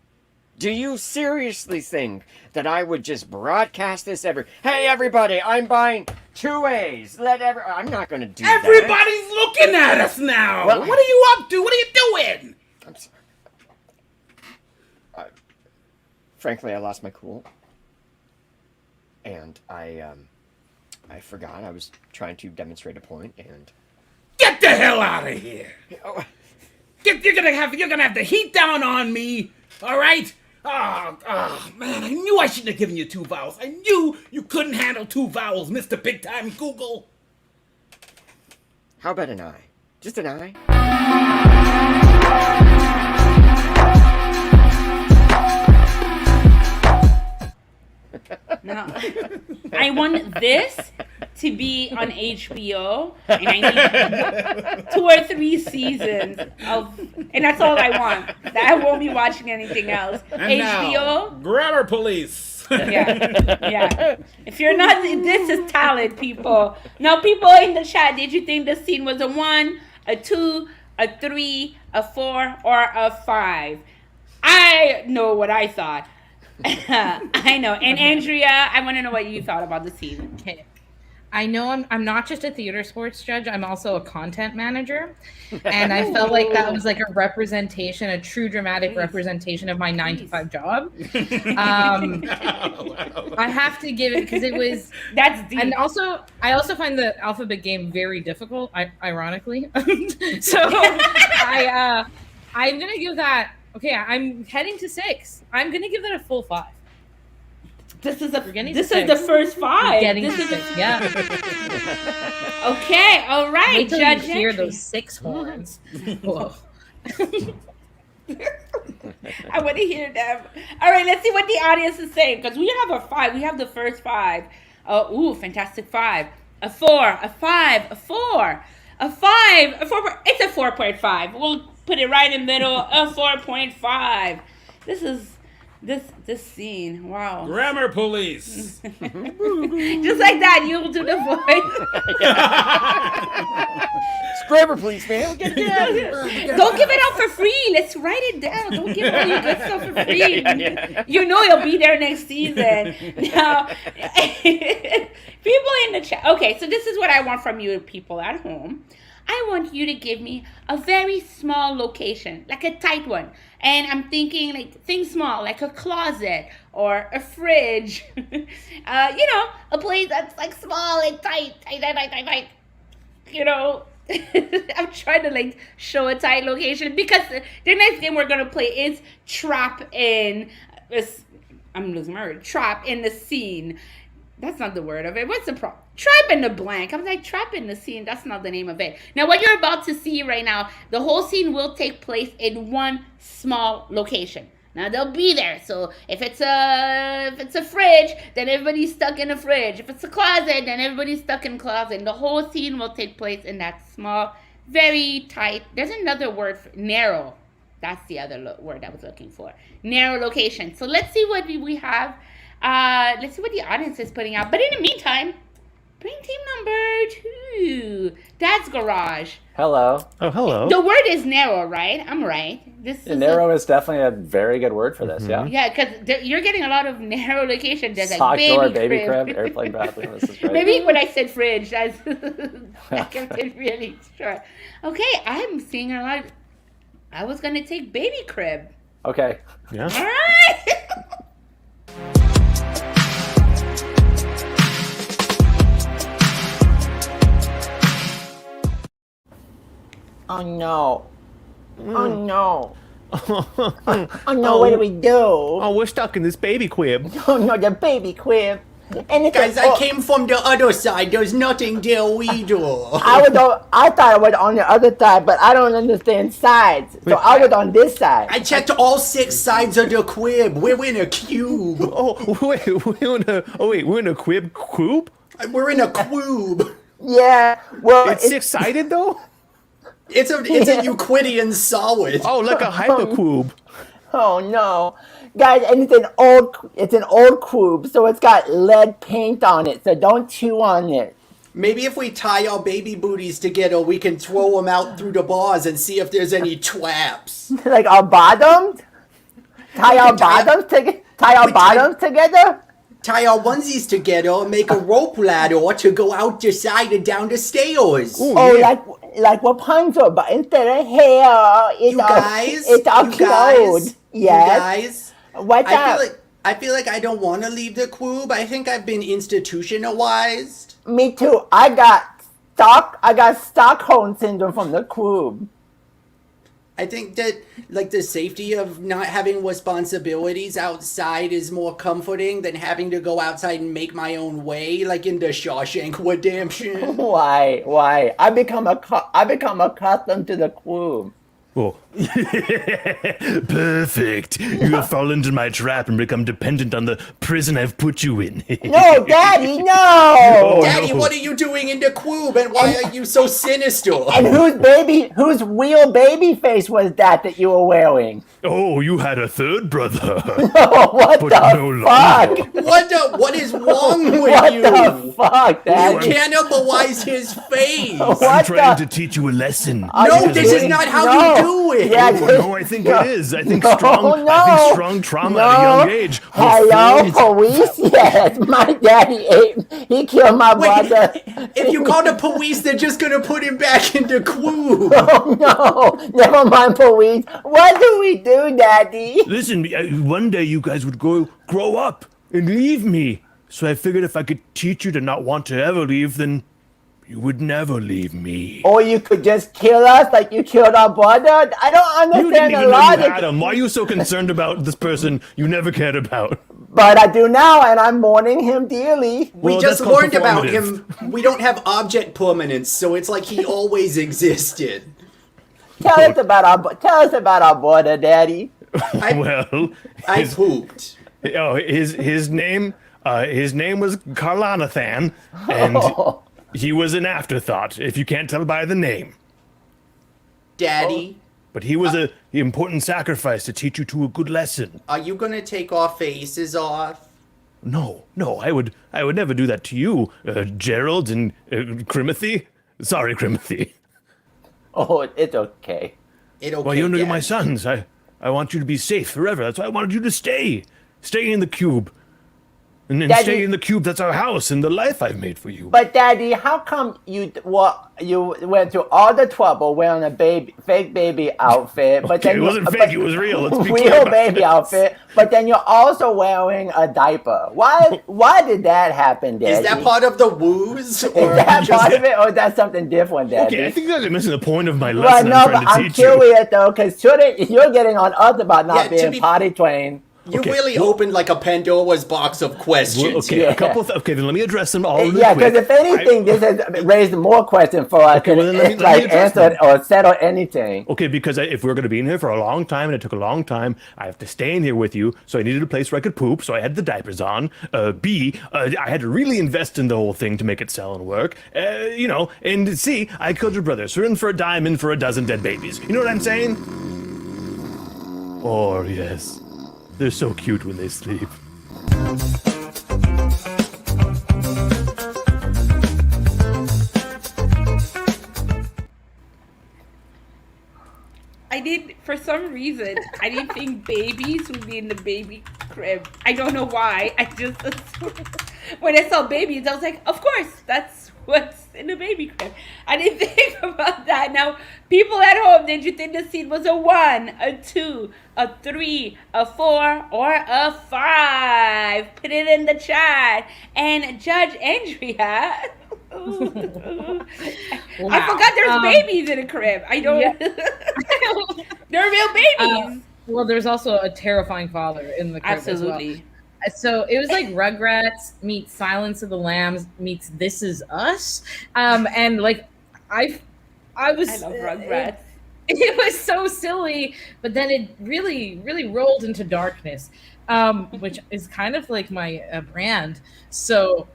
Do you seriously think that I would just broadcast this Hey, everybody, I'm buying 2 A's. I'm not going to do that. Everybody's looking at us now. Well, what are you up to? What are you doing? I'm sorry. Frankly, I lost my cool. And I forgot. I was trying to demonstrate a point, and Get the hell out of here. oh, You're gonna have the heat down on me, all right? Oh, man, I knew I shouldn't have given you 2 vowels. I knew you couldn't handle 2 vowels, Mr. Big Time Google. how about an I? Just an I? No, I want this to be on HBO, and I need 2 or 3 seasons of, and that's all I want. I won't be watching anything else. And HBO. now, Grammar Police. Yeah. If you're not, this is talent, people. Now, people in the chat, did you think the scene was a 1, a 2, a 3, a 4, or a 5? I know what I thought. I know. And Andrea, I want to know what you thought about the scene. Okay. I know I'm not just a theater sports judge, I'm also a content manager. And I felt like that was like a representation, a true dramatic representation of my 9-to-5 job. I have to give it because it was That's deep. and also I also find the alphabet game very difficult, ironically. So I'm gonna give that I'm heading to 6. I'm gonna give that a full 5. This is getting this to is the 6. first 5. Getting This to is 6, yeah. okay. All right, Wait till Judge. you hear Entry. those 6 horns. Whoa. I want to hear them. All right, let's see what the audience is saying, because we have a 5. We have the first 5. Fantastic 5. A 4, a 5, a 4, a 5, a 4. It's a 4.5. We'll put it right in the middle. A 4.5. This is this scene. Wow. Grammar Police. Just like that, you'll do the voice. Scrabber, please, man. Get it out of here. Don't give it out for free. Let's write it down. Don't give all your good stuff for free. You know you'll be there next season. Now, people in the chat. Okay, so this is what I want from you people at home. I want you to give me a very small location, like a tight one. And I'm thinking like things small, like a closet or a fridge. A place that's like small and tight. I'm trying to like show a tight location because the next game we're gonna play is Trap in this. I'm losing my word. Trap in the Scene. That's not the word of it. What's the problem? Trap in the blank. I'm like, Trap in the Scene. That's not the name of it. Now, what you're about to see right now, the whole scene will take place in one small location. Now, they'll be there. So, if it's a fridge, then everybody's stuck in a fridge. If it's a closet, then everybody's stuck in a closet. And the whole scene will take place in that small, very tight. There's another word for narrow. That's the other word I was looking for. Narrow location. So, let's see what we have. Let's see what the audience is putting out. But in the meantime, bring team number 2. Dad's Garage. Hello. Oh, hello. The word is narrow, right? I'm right. This is Narrow is definitely a very good word for this, yeah. Yeah, because you're getting a lot of narrow locations. There's like Sock door, baby crib, crib, airplane bathroom. This is great. Maybe when I said fridge, that kept it really short. Okay, I'm seeing a lot. I was going to take baby crib. Okay. Yeah. All right. Oh no. Oh no. Oh no, what do we do? Oh, we're stuck in this baby quib. Oh no, the baby quib. And it's Guys, I came from the other side. There's nothing there we do. I thought I was on the other side, but I don't understand sides. So I was on this side. I checked all 6 sides of the quib. We're in a cube. Oh, wait, we're in a quib? We're in a cube. Yeah. Well, It's 6-sided, though? It's a Euclidean solid. Oh, like a hypercube. oh no. Guys, and it's an old cube, so it's got lead paint on it, so don't chew on it. Maybe if we tie our baby booties together, we can throw them out through the bars and see if there's any traps. Like our bottoms? Tie our bottoms together? Tie our onesies together and make a rope ladder to go out the side and down the stairs. Oh, like Rapunzel, but instead of hair, it's our clothes. Yes. You guys. What's up? I feel like I don't want to leave the cube. I think I've been institutionalized. Me too. I got Stockholm syndrome from the cube. I think that, like, the safety of not having responsibilities outside is more comforting than having to go outside and make my own way, like in the Shawshank Redemption. Why? I become accustomed to the cube. Oh. Perfect. You have fallen into my trap and become dependent on the prison I've put you in. No, Daddy, no! Oh, Daddy, no. what are you doing in the cube and why are you so sinister? And whose real baby face was that you were wearing? Oh, you had a third brother. No, what But the no fuck? longer. What is wrong with What you? the fuck, You Daddy? cannibalize his face. I'm What trying the- to teach you a lesson. No, this is not how you do it. Yeah, Oh, no, I think it is. I think No, strong trauma at a young age. will Hello, form- police? Yes, my daddy he killed my brother. If you call the police, they're just gonna put him back in the cube. Oh no, never mind, police. What do we do, Daddy? Listen, one day you guys would grow up and leave me. So I figured if I could teach you to not want to ever leave, then you would never leave me. Or you could just kill us like you killed our brother? I don't You didn't understand the even know you logic. had him. Why are you so concerned about this person you never cared about? But I do now, and I'm mourning him dearly. We Well, just that's called learned about performative. him. We don't have object permanence, so it's like he always existed. Tell us about our brother, Daddy. Well, I pooped. his name was Carlanathan, and he was an afterthought, if you can't tell by the name. Daddy, But he was an important sacrifice to teach you to a good lesson. are you gonna take our faces off? No, I would never do that to you, Gerald and Crimothy. Sorry, Crimothy. Oh, it's okay. Well, you're Daddy. my sons. I want you to be safe forever. That's why I wanted you to stay in the cube. And Daddy- stay in the cube. That's our house and the life I've made for you. But Daddy, how come you went through all the trouble wearing a fake baby outfit? But Okay, then it wasn't fake, it was real. Let's be clear real about baby this. outfit. But then you're also wearing a diaper. Why did that happen, Daddy? Is that part of the woos? Is that part of it, or is that something different, Daddy? Okay, I think you guys are missing the point of my Well, lesson no, I'm but trying to I'm teach you. curious though, because you're getting on us about not Yeah, to being be- potty trained. You Okay, really opened like a Pandora's box of questions. Well, okay, here. a couple. Okay, then let me address them all. Really Yeah, quick. because if anything, this has raised more questions for us. Okay, well, then let me like address answer or settle anything. Okay, because if we're going to be in here for a long time, and it took a long time, I have to stay in here with you, so I needed a place where I could poop, so I had the diapers on. B, I had to really invest in the whole thing to make it sell and work. And C, I killed your brother, so in for a dime, in for a dozen dead babies. You know what I'm saying? Oh, yes. They're so cute when they sleep. For some reason, I didn't think babies would be in the baby crib. I don't know why. I just assumed, when I saw babies, I was like, of course, that's what's in the baby crib. I didn't think about that. Now, people at home, did you think the seed was a 1, a 2, a 3, a 4, or a 5? Put it in the chat. And Judge Andrea. I forgot there's babies in the crib. I don't. Yeah. They're real babies. Well, there's also a terrifying father in the crib Absolutely. as well. So it was like Rugrats meets Silence of the Lambs meets This Is Us, and like I I love Rugrats. It was so silly, but then it really rolled into darkness, which is kind of like my brand. So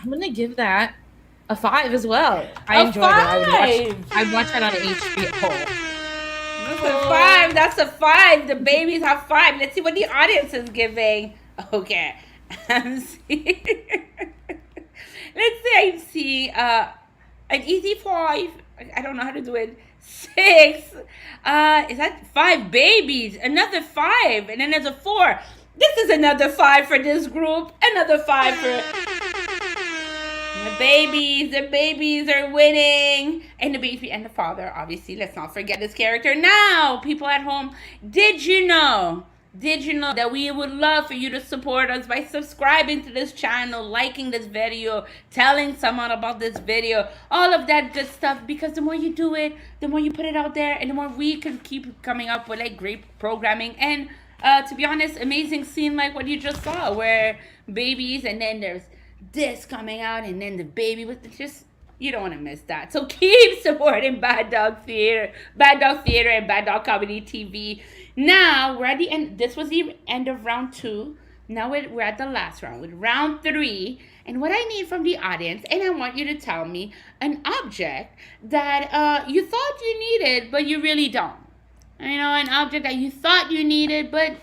I'm gonna give that a 5 as well. I enjoyed it. I'd watch that on HBO. The 5. That's a 5. The babies have 5. Let's see what the audience is giving. Okay. Let's see. I see an easy 5. I don't know how to do it. 6. Is that 5 babies? Another 5. And then there's a 4. This is another 5 for this group. Another 5 for the babies. The babies are winning. And the baby and the father, obviously. Let's not forget this character. Now, people at home, did you know that we would love for you to support us by subscribing to this channel, liking this video, telling someone about this video, all of that good stuff, because the more you do it, the more you put it out there, and the more we can keep coming up with like great programming. And to be honest, amazing scene like what you just saw, where babies, and then there's this coming out, and then the baby with just, you don't want to miss that. So keep supporting Bad Dog Theater, and Bad Dog Comedy TV. Now, we're at the end. This was the end of round 2. Now we're at the last round, with round 3. And what I need from the audience, and I want you to tell me an object that you thought you needed, but you really don't. You know, an object that you thought you needed, but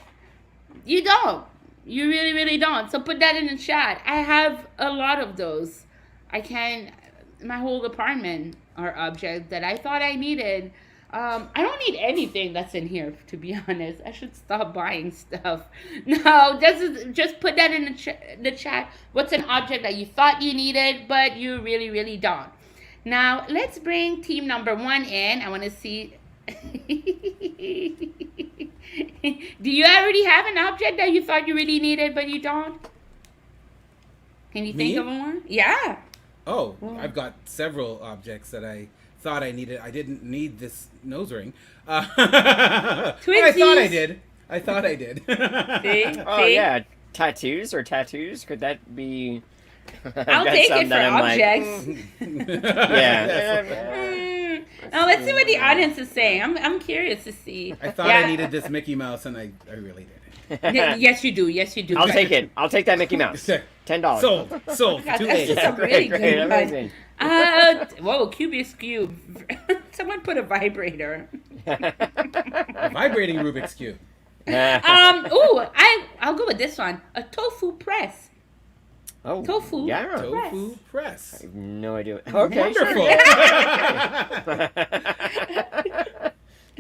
you don't. You really, really don't. So put that in the chat. I have a lot of those. My whole apartment are objects that I thought I needed. I don't need anything that's in here, to be honest. I should stop buying stuff. No, just put that in the chat. What's an object that you thought you needed, but you really, really don't? Now, let's bring team number 1 in. I want to see. Do you already have an object that you thought you really needed, but you don't? Can you think of one? Yeah. Oh, I've got several objects that I thought I needed. I didn't need this nose ring. I thought I did. Oh, yeah. Tattoos. Could that be... I'll take it for objects. Yeah. Now, let's see what the audience is saying. I'm curious to see. I thought I needed this Mickey Mouse, and I really didn't. Yes, you do. I'll take it. I'll take that Mickey Mouse. $10. Sold. God, 2 that's days. a really Great, good one. amazing. Whoa, Cubius Cube. Someone put a vibrator. A vibrating Rubik's Cube. I'll go with this one. A tofu press. Oh, Tofu. Yeah. Tofu press. I have no idea. Okay, Wonderful. Sure.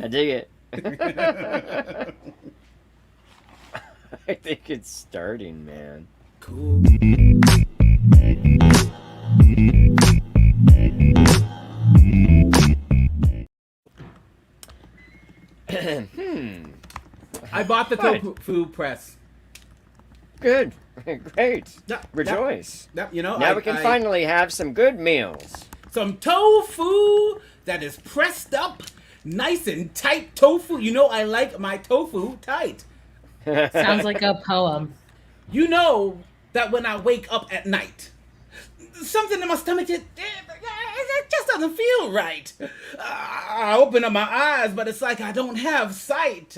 I dig it. I think it's starting, man. Cool. I bought the tofu press. Good. Great. Yep, Rejoice. Yep, you know, Now we can finally have some good meals. Some tofu that is pressed up, nice and tight tofu. You know I like my tofu tight. Sounds like a poem. You know that when I wake up at night, something in my stomach it just doesn't feel right. I open up my eyes, but it's like I don't have sight.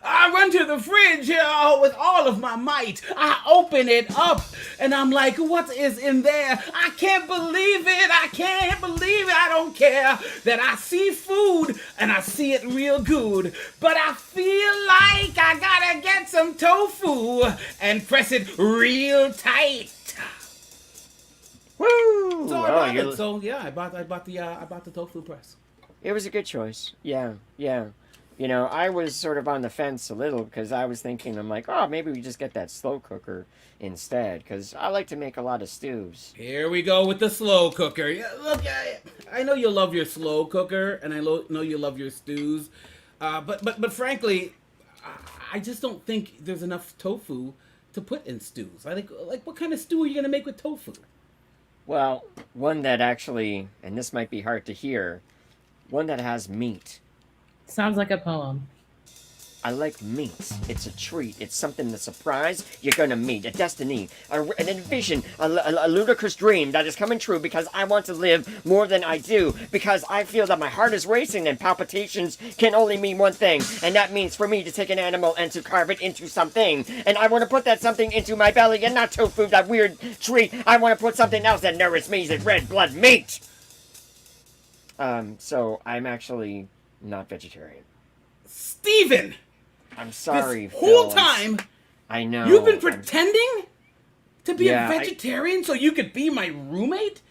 I run to the fridge with all of my might. I open it up, and I'm like, what is in there? I can't believe it. I can't believe it. I don't care that I see food, and I see it real good, but I feel like I gotta get some tofu and press it real tight. Woo! So I bought it. So yeah, I bought the tofu press. It was a good choice. Yeah. You know, I was sort of on the fence a little because I was thinking, I'm like, oh, maybe we just get that slow cooker instead because I like to make a lot of stews. Here we go with the slow cooker. Yeah, look, I know you love your slow cooker, and I know you love your stews, but frankly, I just don't think there's enough tofu to put in stews. I think, like, what kind of stew are you gonna make with tofu? Well, one that actually, and this might be hard to hear, one that has meat. Sounds like a poem. I like meat. It's a treat. It's something, a surprise you're gonna meet. A destiny, an envision, a ludicrous dream that is coming true because I want to live more than I do. Because I feel that my heart is racing and palpitations can only mean one thing. And that means for me to take an animal and to carve it into something. And I want to put that something into my belly and not tofu, that weird treat. I want to put something else that nourishes me, that red blood meat. So I'm actually not vegetarian. Steven, I'm sorry, this whole Phil. time I know. you've been pretending to be Yeah, a vegetarian so you could be my roommate?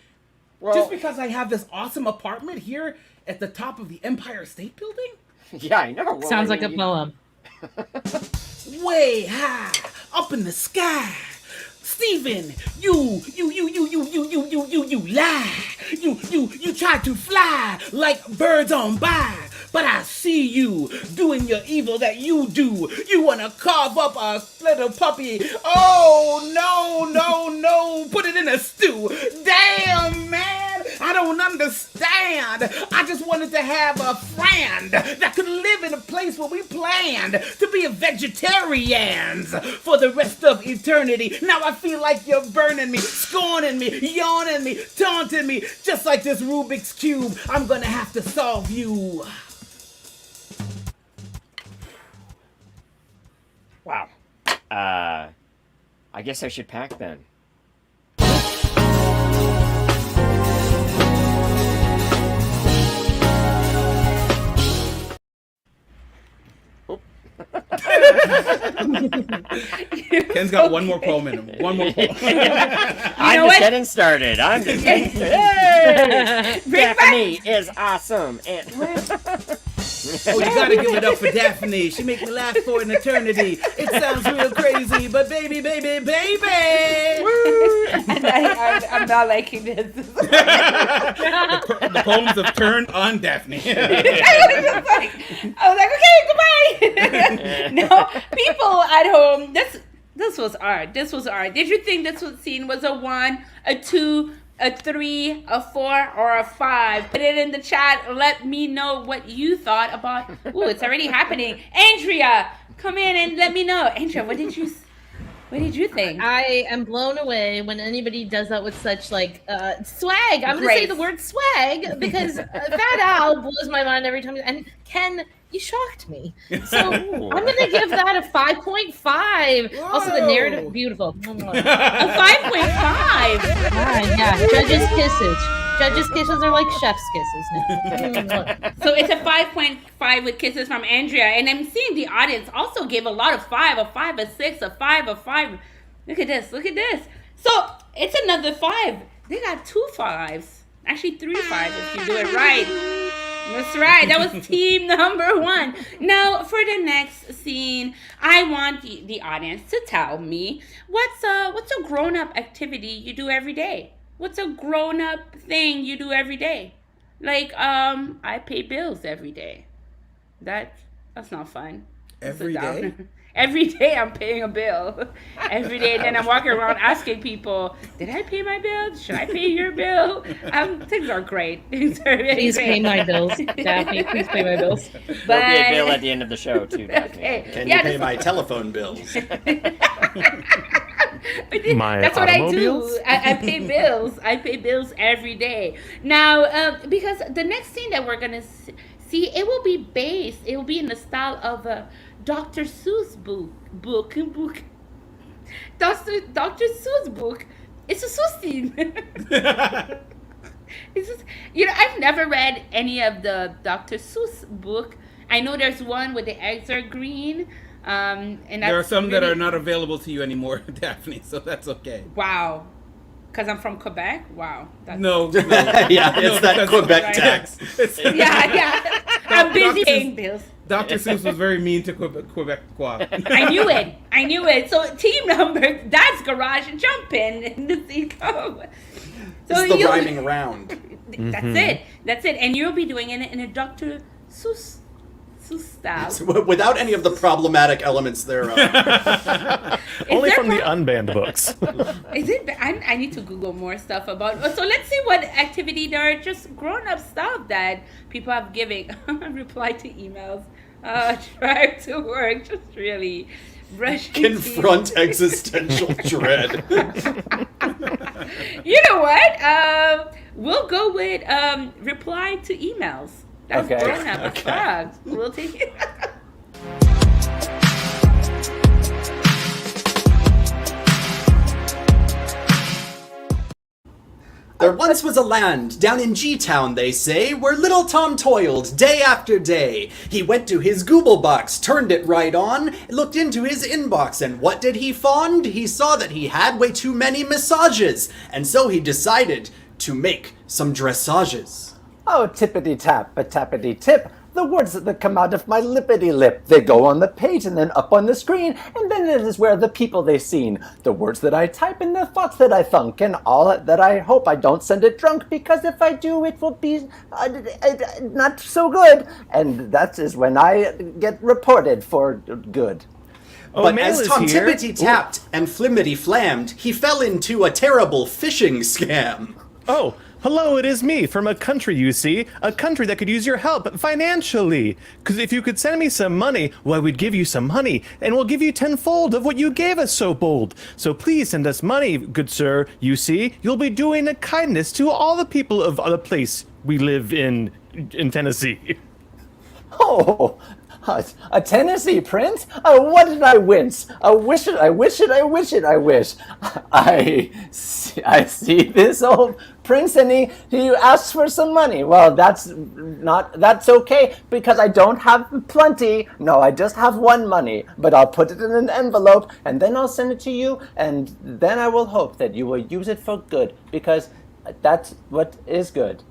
Well, Just because I have this awesome apartment here at the top of the Empire State Building? yeah, I know. Well, Sounds I like a mean, poem. Way high, up in the sky. Steven, you lie. You try to fly like birds on by. But I see you doing your evil that you do. You wanna carve up a little puppy. Oh, no. Put it in a stew. Damn, man. I don't understand. I just wanted to have a friend that could live in a place where we planned to be vegetarians for the rest of eternity. Now I feel like you're burning me, scorning me, yawning me, taunting me. Just like this Rubik's Cube, I'm gonna have to solve you. Wow. I guess I should pack then. Ken's got one more poem in him. One more poem. I'm just getting started. Hey! Daphne is awesome. And Oh, you gotta give it up for Daphney. She make me laugh for an eternity. It sounds real crazy, but baby. And I'm not liking this. The poems have turned on Daphney. I was like, okay, goodbye. No, people at home, this was art. This was art. Did you think this scene was a 1, a 2, a 3, a 4, or a 5? Put it in the chat. Let me know what you thought about. Ooh, it's already happening. Andrea, come in and let me know. Andrea, what did you think? I am blown away when anybody does that with such like swag. I'm gonna Grace. say the word swag because Fat Al blows my mind every time. And Ken, you shocked me. So I'm gonna give that a 5.5. Also, the narrative, beautiful. A 5.5. Yeah, judges' kisses. Judges' kisses are like chef's kisses now. So it's a 5.5 with kisses from Andrea. And I'm seeing the audience also gave a lot of 5, a 5, a 6, a 5, a 5. Look at this. So it's another 5. They got 2 5s. Actually, 3 5s if you do it right. That's right. That was team number 1. Now, for the next scene, I want the audience to tell me what's a grown-up activity you do every day? What's a grown-up thing you do every day? Like, I pay bills every day. That's not fun. Every day? Every day I'm paying a bill. Every day, and then I'm walking around asking people, did I pay my bill? Should I pay your bill? Things are great. Things are really Please great. pay my bills, Daphne. Please pay my bills. there'll be a bill at the end of the show, too, Daphne. Okay. Can Yeah, you pay that's- my telephone bills? My That's what I automobiles? do. I pay bills. I pay bills every day. Now, because the next scene that we're gonna see, it will be in the style of a Dr. Seuss book. Dr. Seuss book. It's a Seuss scene. It's just, I've never read any of the Dr. Seuss book. I know there's one where the eggs are green. And There are that's some that really- are not available to you anymore, Daphne, so that's okay. Wow. Because I'm from Quebec? Wow. That's... No. Yeah, it's that because- Quebec tax. Yeah. I'm busy Dr. paying bills. Dr. Seuss was very mean to Quebecois. I knew it. So team number, that's Garage, jump in the seat. So This is the rhyming round. That's it. And you'll be doing it in a Dr. Seuss style. Without any of the problematic elements thereof. Only there from the unbanned books. Is it? I need to Google more stuff about. So let's see what activity there are. Just grown-up stuff that people have given. Reply to emails. Drive to work. Just really brushing teeth. Confront existential dread. You know what? We'll go with reply to emails. That's Okay. grown-up. Okay. Fuck. We'll take it. There once was a land down in G-Town, they say, where little Tom toiled day after day. He went to his Google box, turned it right on, looked into his inbox, and what did he find? He saw that he had way too many massages, and so he decided to make some dressages. Oh, tippity-tap, a tappity-tip. The words that come out of my lippity-lip, they go on the page and then up on the screen, and then it is where the people they seen. The words that I type and the thoughts that I thunk, and all that I hope I don't send it drunk, because if I do, it will be not so good. And that is when I get reported for good. Oh, But Mail as is Tom here. Tippity tapped and Flimmity flammed, he fell into a terrible phishing scam. Oh, hello, it is me from a country, you see. A country that could use your help financially. Because if you could send me some money, well, we'd give you some money, and we'll give you tenfold of what you gave us so bold. So please send us money, good sir, you see. You'll be doing a kindness to all the people of the place we live in Tennessee. Oh, a Tennessee prince? Oh, what did I wince? I wish it, I wish it, I wish it, I wish. I see this old prince and he asks for some money. Well, that's okay because I don't have plenty. No, I just have one money, but I'll put it in an envelope and then I'll send it to you and then I will hope that you will use it for good because that's what is good.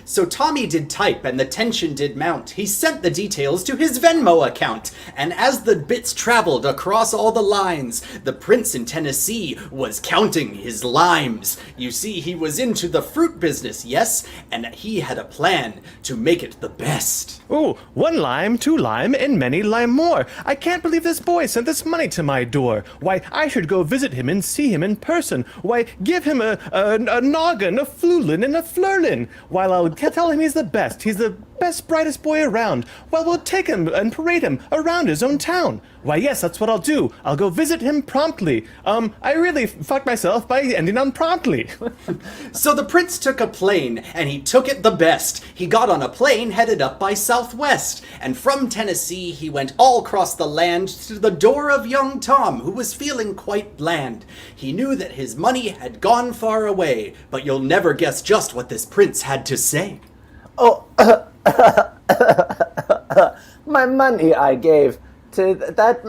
So Tommy did type and the tension did mount. He sent the details to his Venmo account. And as the bits traveled across all the lines, the prince in Tennessee was counting his limes. You see, he was into the fruit business, yes, and he had a plan to make it the best. Ooh, 1 lime, 2 lime, and many lime more. I can't believe this boy sent this money to my door. Why, I should go visit him and see him in person. Why, give him a noggin, a flulin, and a flurlin. While I'll tell him he's the best. He's the best, brightest boy around. Well, we'll take him and parade him around his own town. Why, yes, that's what I'll do. I'll go visit him promptly. I really fucked myself by ending on promptly. So the prince took a plane, and he took it the best. He got on a plane headed up by Southwest, and from Tennessee he went all across the land to the door of young Tom, who was feeling quite bland. He knew that his money had gone far away, but you'll never guess just what this prince had to say. Oh, my money I gave to that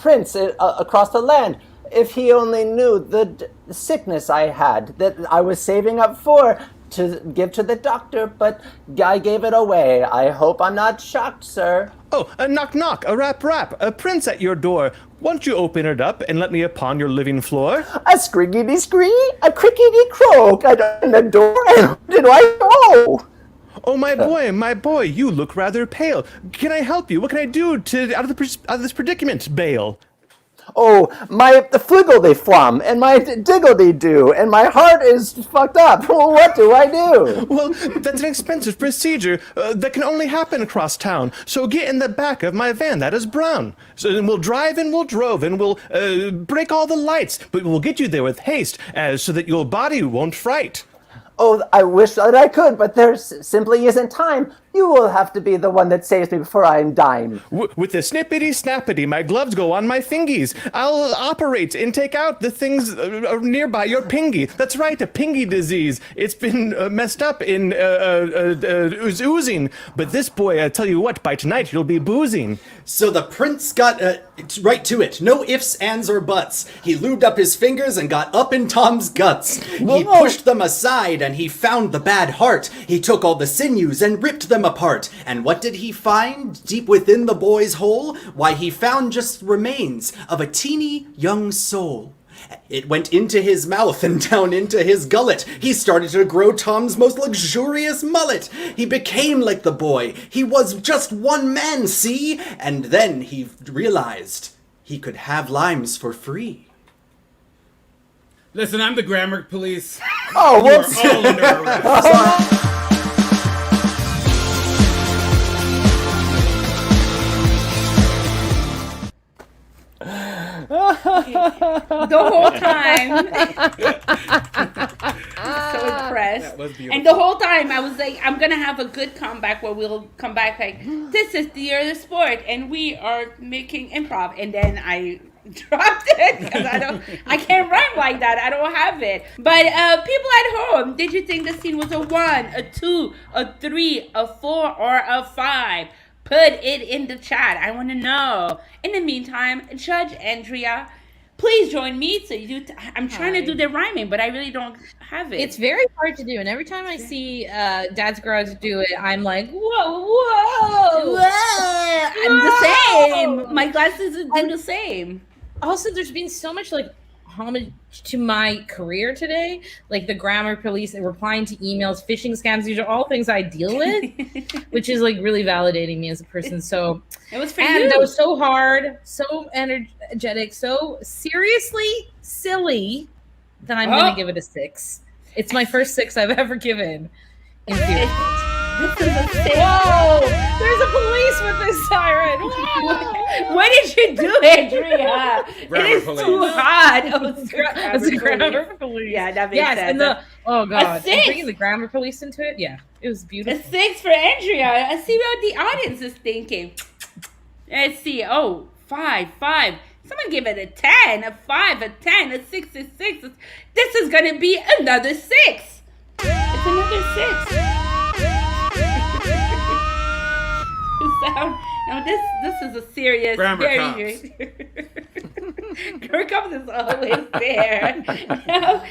prince across the land. If he only knew the sickness I had that I was saving up for to give to the doctor, but I gave it away. I hope I'm not shocked, sir. Oh, a knock knock, a rap rap, a prince at your door. Won't you open it up and let me upon your living floor? A scriggity scree, a crickety croak. I opened the door and where did I go? Oh, my boy, you look rather pale. Can I help you? What can I do to out of this predicament, Bale? Oh, the fliggledy flum, and my diggledy do, and my heart is fucked up. What do I do? Well, that's an expensive procedure that can only happen across town. So get in the back of my van that is brown. So then we'll drive and we'll drove and we'll break all the lights, but we'll get you there with haste so that your body won't fright. Oh, I wish that I could, but there simply isn't time. You will have to be the one that saves me before I'm dime. With the snippity snappity, my gloves go on my fingies. I'll operate and take out the things nearby your pingy. That's right, a pingy disease. It's been messed up in oozing. But this boy, I tell you what, by tonight you'll be boozing. So the prince got right to it. No ifs, ands, or buts. He lubed up his fingers and got up in Tom's guts. He pushed them aside and he found the bad heart. He took all the sinews and ripped them apart. And what did he find deep within the boy's hole? Why, he found just remains of a teeny young soul. It went into his mouth and down into his gullet. He started to grow Tom's most luxurious mullet. He became like the boy. He was just one man, see? And then he realized he could have limes for free. Listen, I'm the grammar police. Oh, You are whoops. all under arrest. The whole time. So impressed. That was beautiful. And the whole time I was like, I'm gonna have a good comeback where we'll come back like, this is Theatresports and we are making improv. And then I dropped it because I can't rhyme like that. I don't have it. But people at home, did you think the scene was a 1, a 2, a 3, a 4, or a 5? Put it in the chat. I want to know. In the meantime, Judge Andrea, please join me. So I'm trying to do the rhyming, but I really don't have it. It's very hard to do, and every time I see Dad's Garage do it, I'm like, whoa. I'm the same. My glasses do the same. Also, there's been so much like homage to my career today, like the grammar police and replying to emails, phishing scams. These are all things I deal with, which is like really validating me as a person. So it was for and you. that was so hard, so energetic, so seriously silly that I'm gonna give it a 6. It's my first 6 I've ever given in Theatresports. This is a 6. Whoa! There's a police with this siren. Whoa! What did you do, Andrea? Grammar it is police. too hot. Oh, It's a grammar police. Yeah, that makes sense. And oh god, A 6. and bringing the grammar police into it, yeah, it was beautiful. A 6 for Andrea. Let's see what the audience is thinking. Let's see. Oh, 5. Someone give it a 10, a 5, a 10, a 6, a 6. This is gonna be another 6. It's another 6. Now this is a serious Grammar very Kirkups is always there. Now,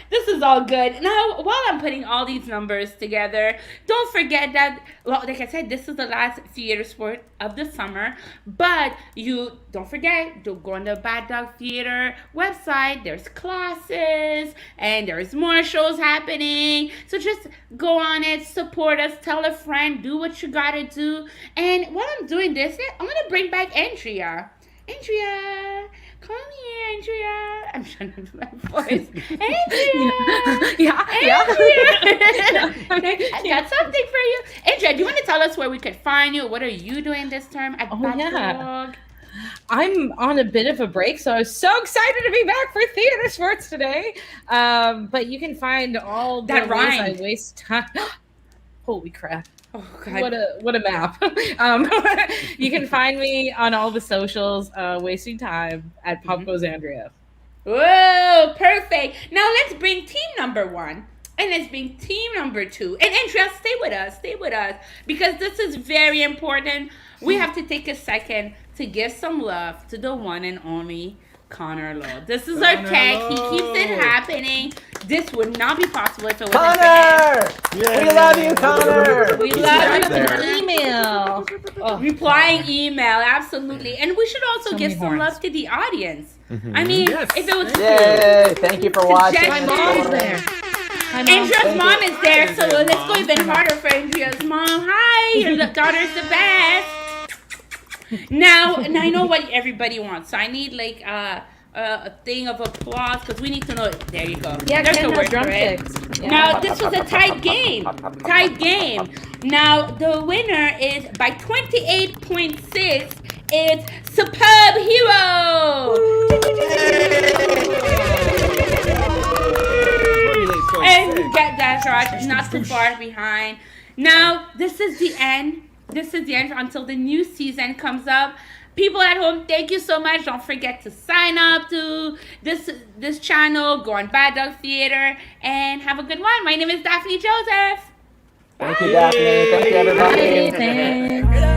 this is all good. Now, while I'm putting all these numbers together, don't forget that, well, like I said, this is the last theater sport of the summer. But you don't forget to go on the Bad Dog Theater website. There's classes and there's more shows happening. So just go on it, support us, tell a friend, do what you gotta do. And while I'm doing this, I'm gonna bring back Andrea. Andrea, come here, Andrea. I'm trying to do my voice. Andrea. I got something for you. Andrea, do you want to tell us where we could find you? What are you doing this term at Bad Dog? I'm on a bit of a break, so I was so excited to be back for Theatresports today. But you can find all the That ways rhymed. I waste time. Holy crap. Oh, God. What a map. You can find me on all the socials, wasting time at Pop Goes Andrea. Whoa, perfect. Now let's bring team number 1. And let's bring team number 2. And Andrea, stay with us. Because this is very important. We have to take a second to give some love to the one and only Connor Lowe. This is our tech. He keeps it happening. This would not be possible if it wasn't Connor! for him. We love you, Connor! We love you. Email. Oh, Replying email, absolutely. And we should also So give many some horns. love to the audience. I mean, Yes. if it was Yay! Thank you for watching. My mom's there. Hi, Mom. Andrea's mom is there, so let's go even harder for Andrea's mom. Hi, your daughter's the best. Now I know what everybody wants, so I need like a thing of applause because we need to know. There you go. Yeah, There's Ken the has word for it. drumsticks. Yeah. Now this was a tight game. Now the winner is by 28.6. It's Superb Hero. And get that right, not too far behind. Now, this is the end. This is the end until the new season comes up. People at home, thank you so much. Don't forget to sign up to this channel. Go on Bad Dog Theater and have a good one. My name is Daphney Joseph. Thank you, Daphne. Thank you, everybody. Thanks.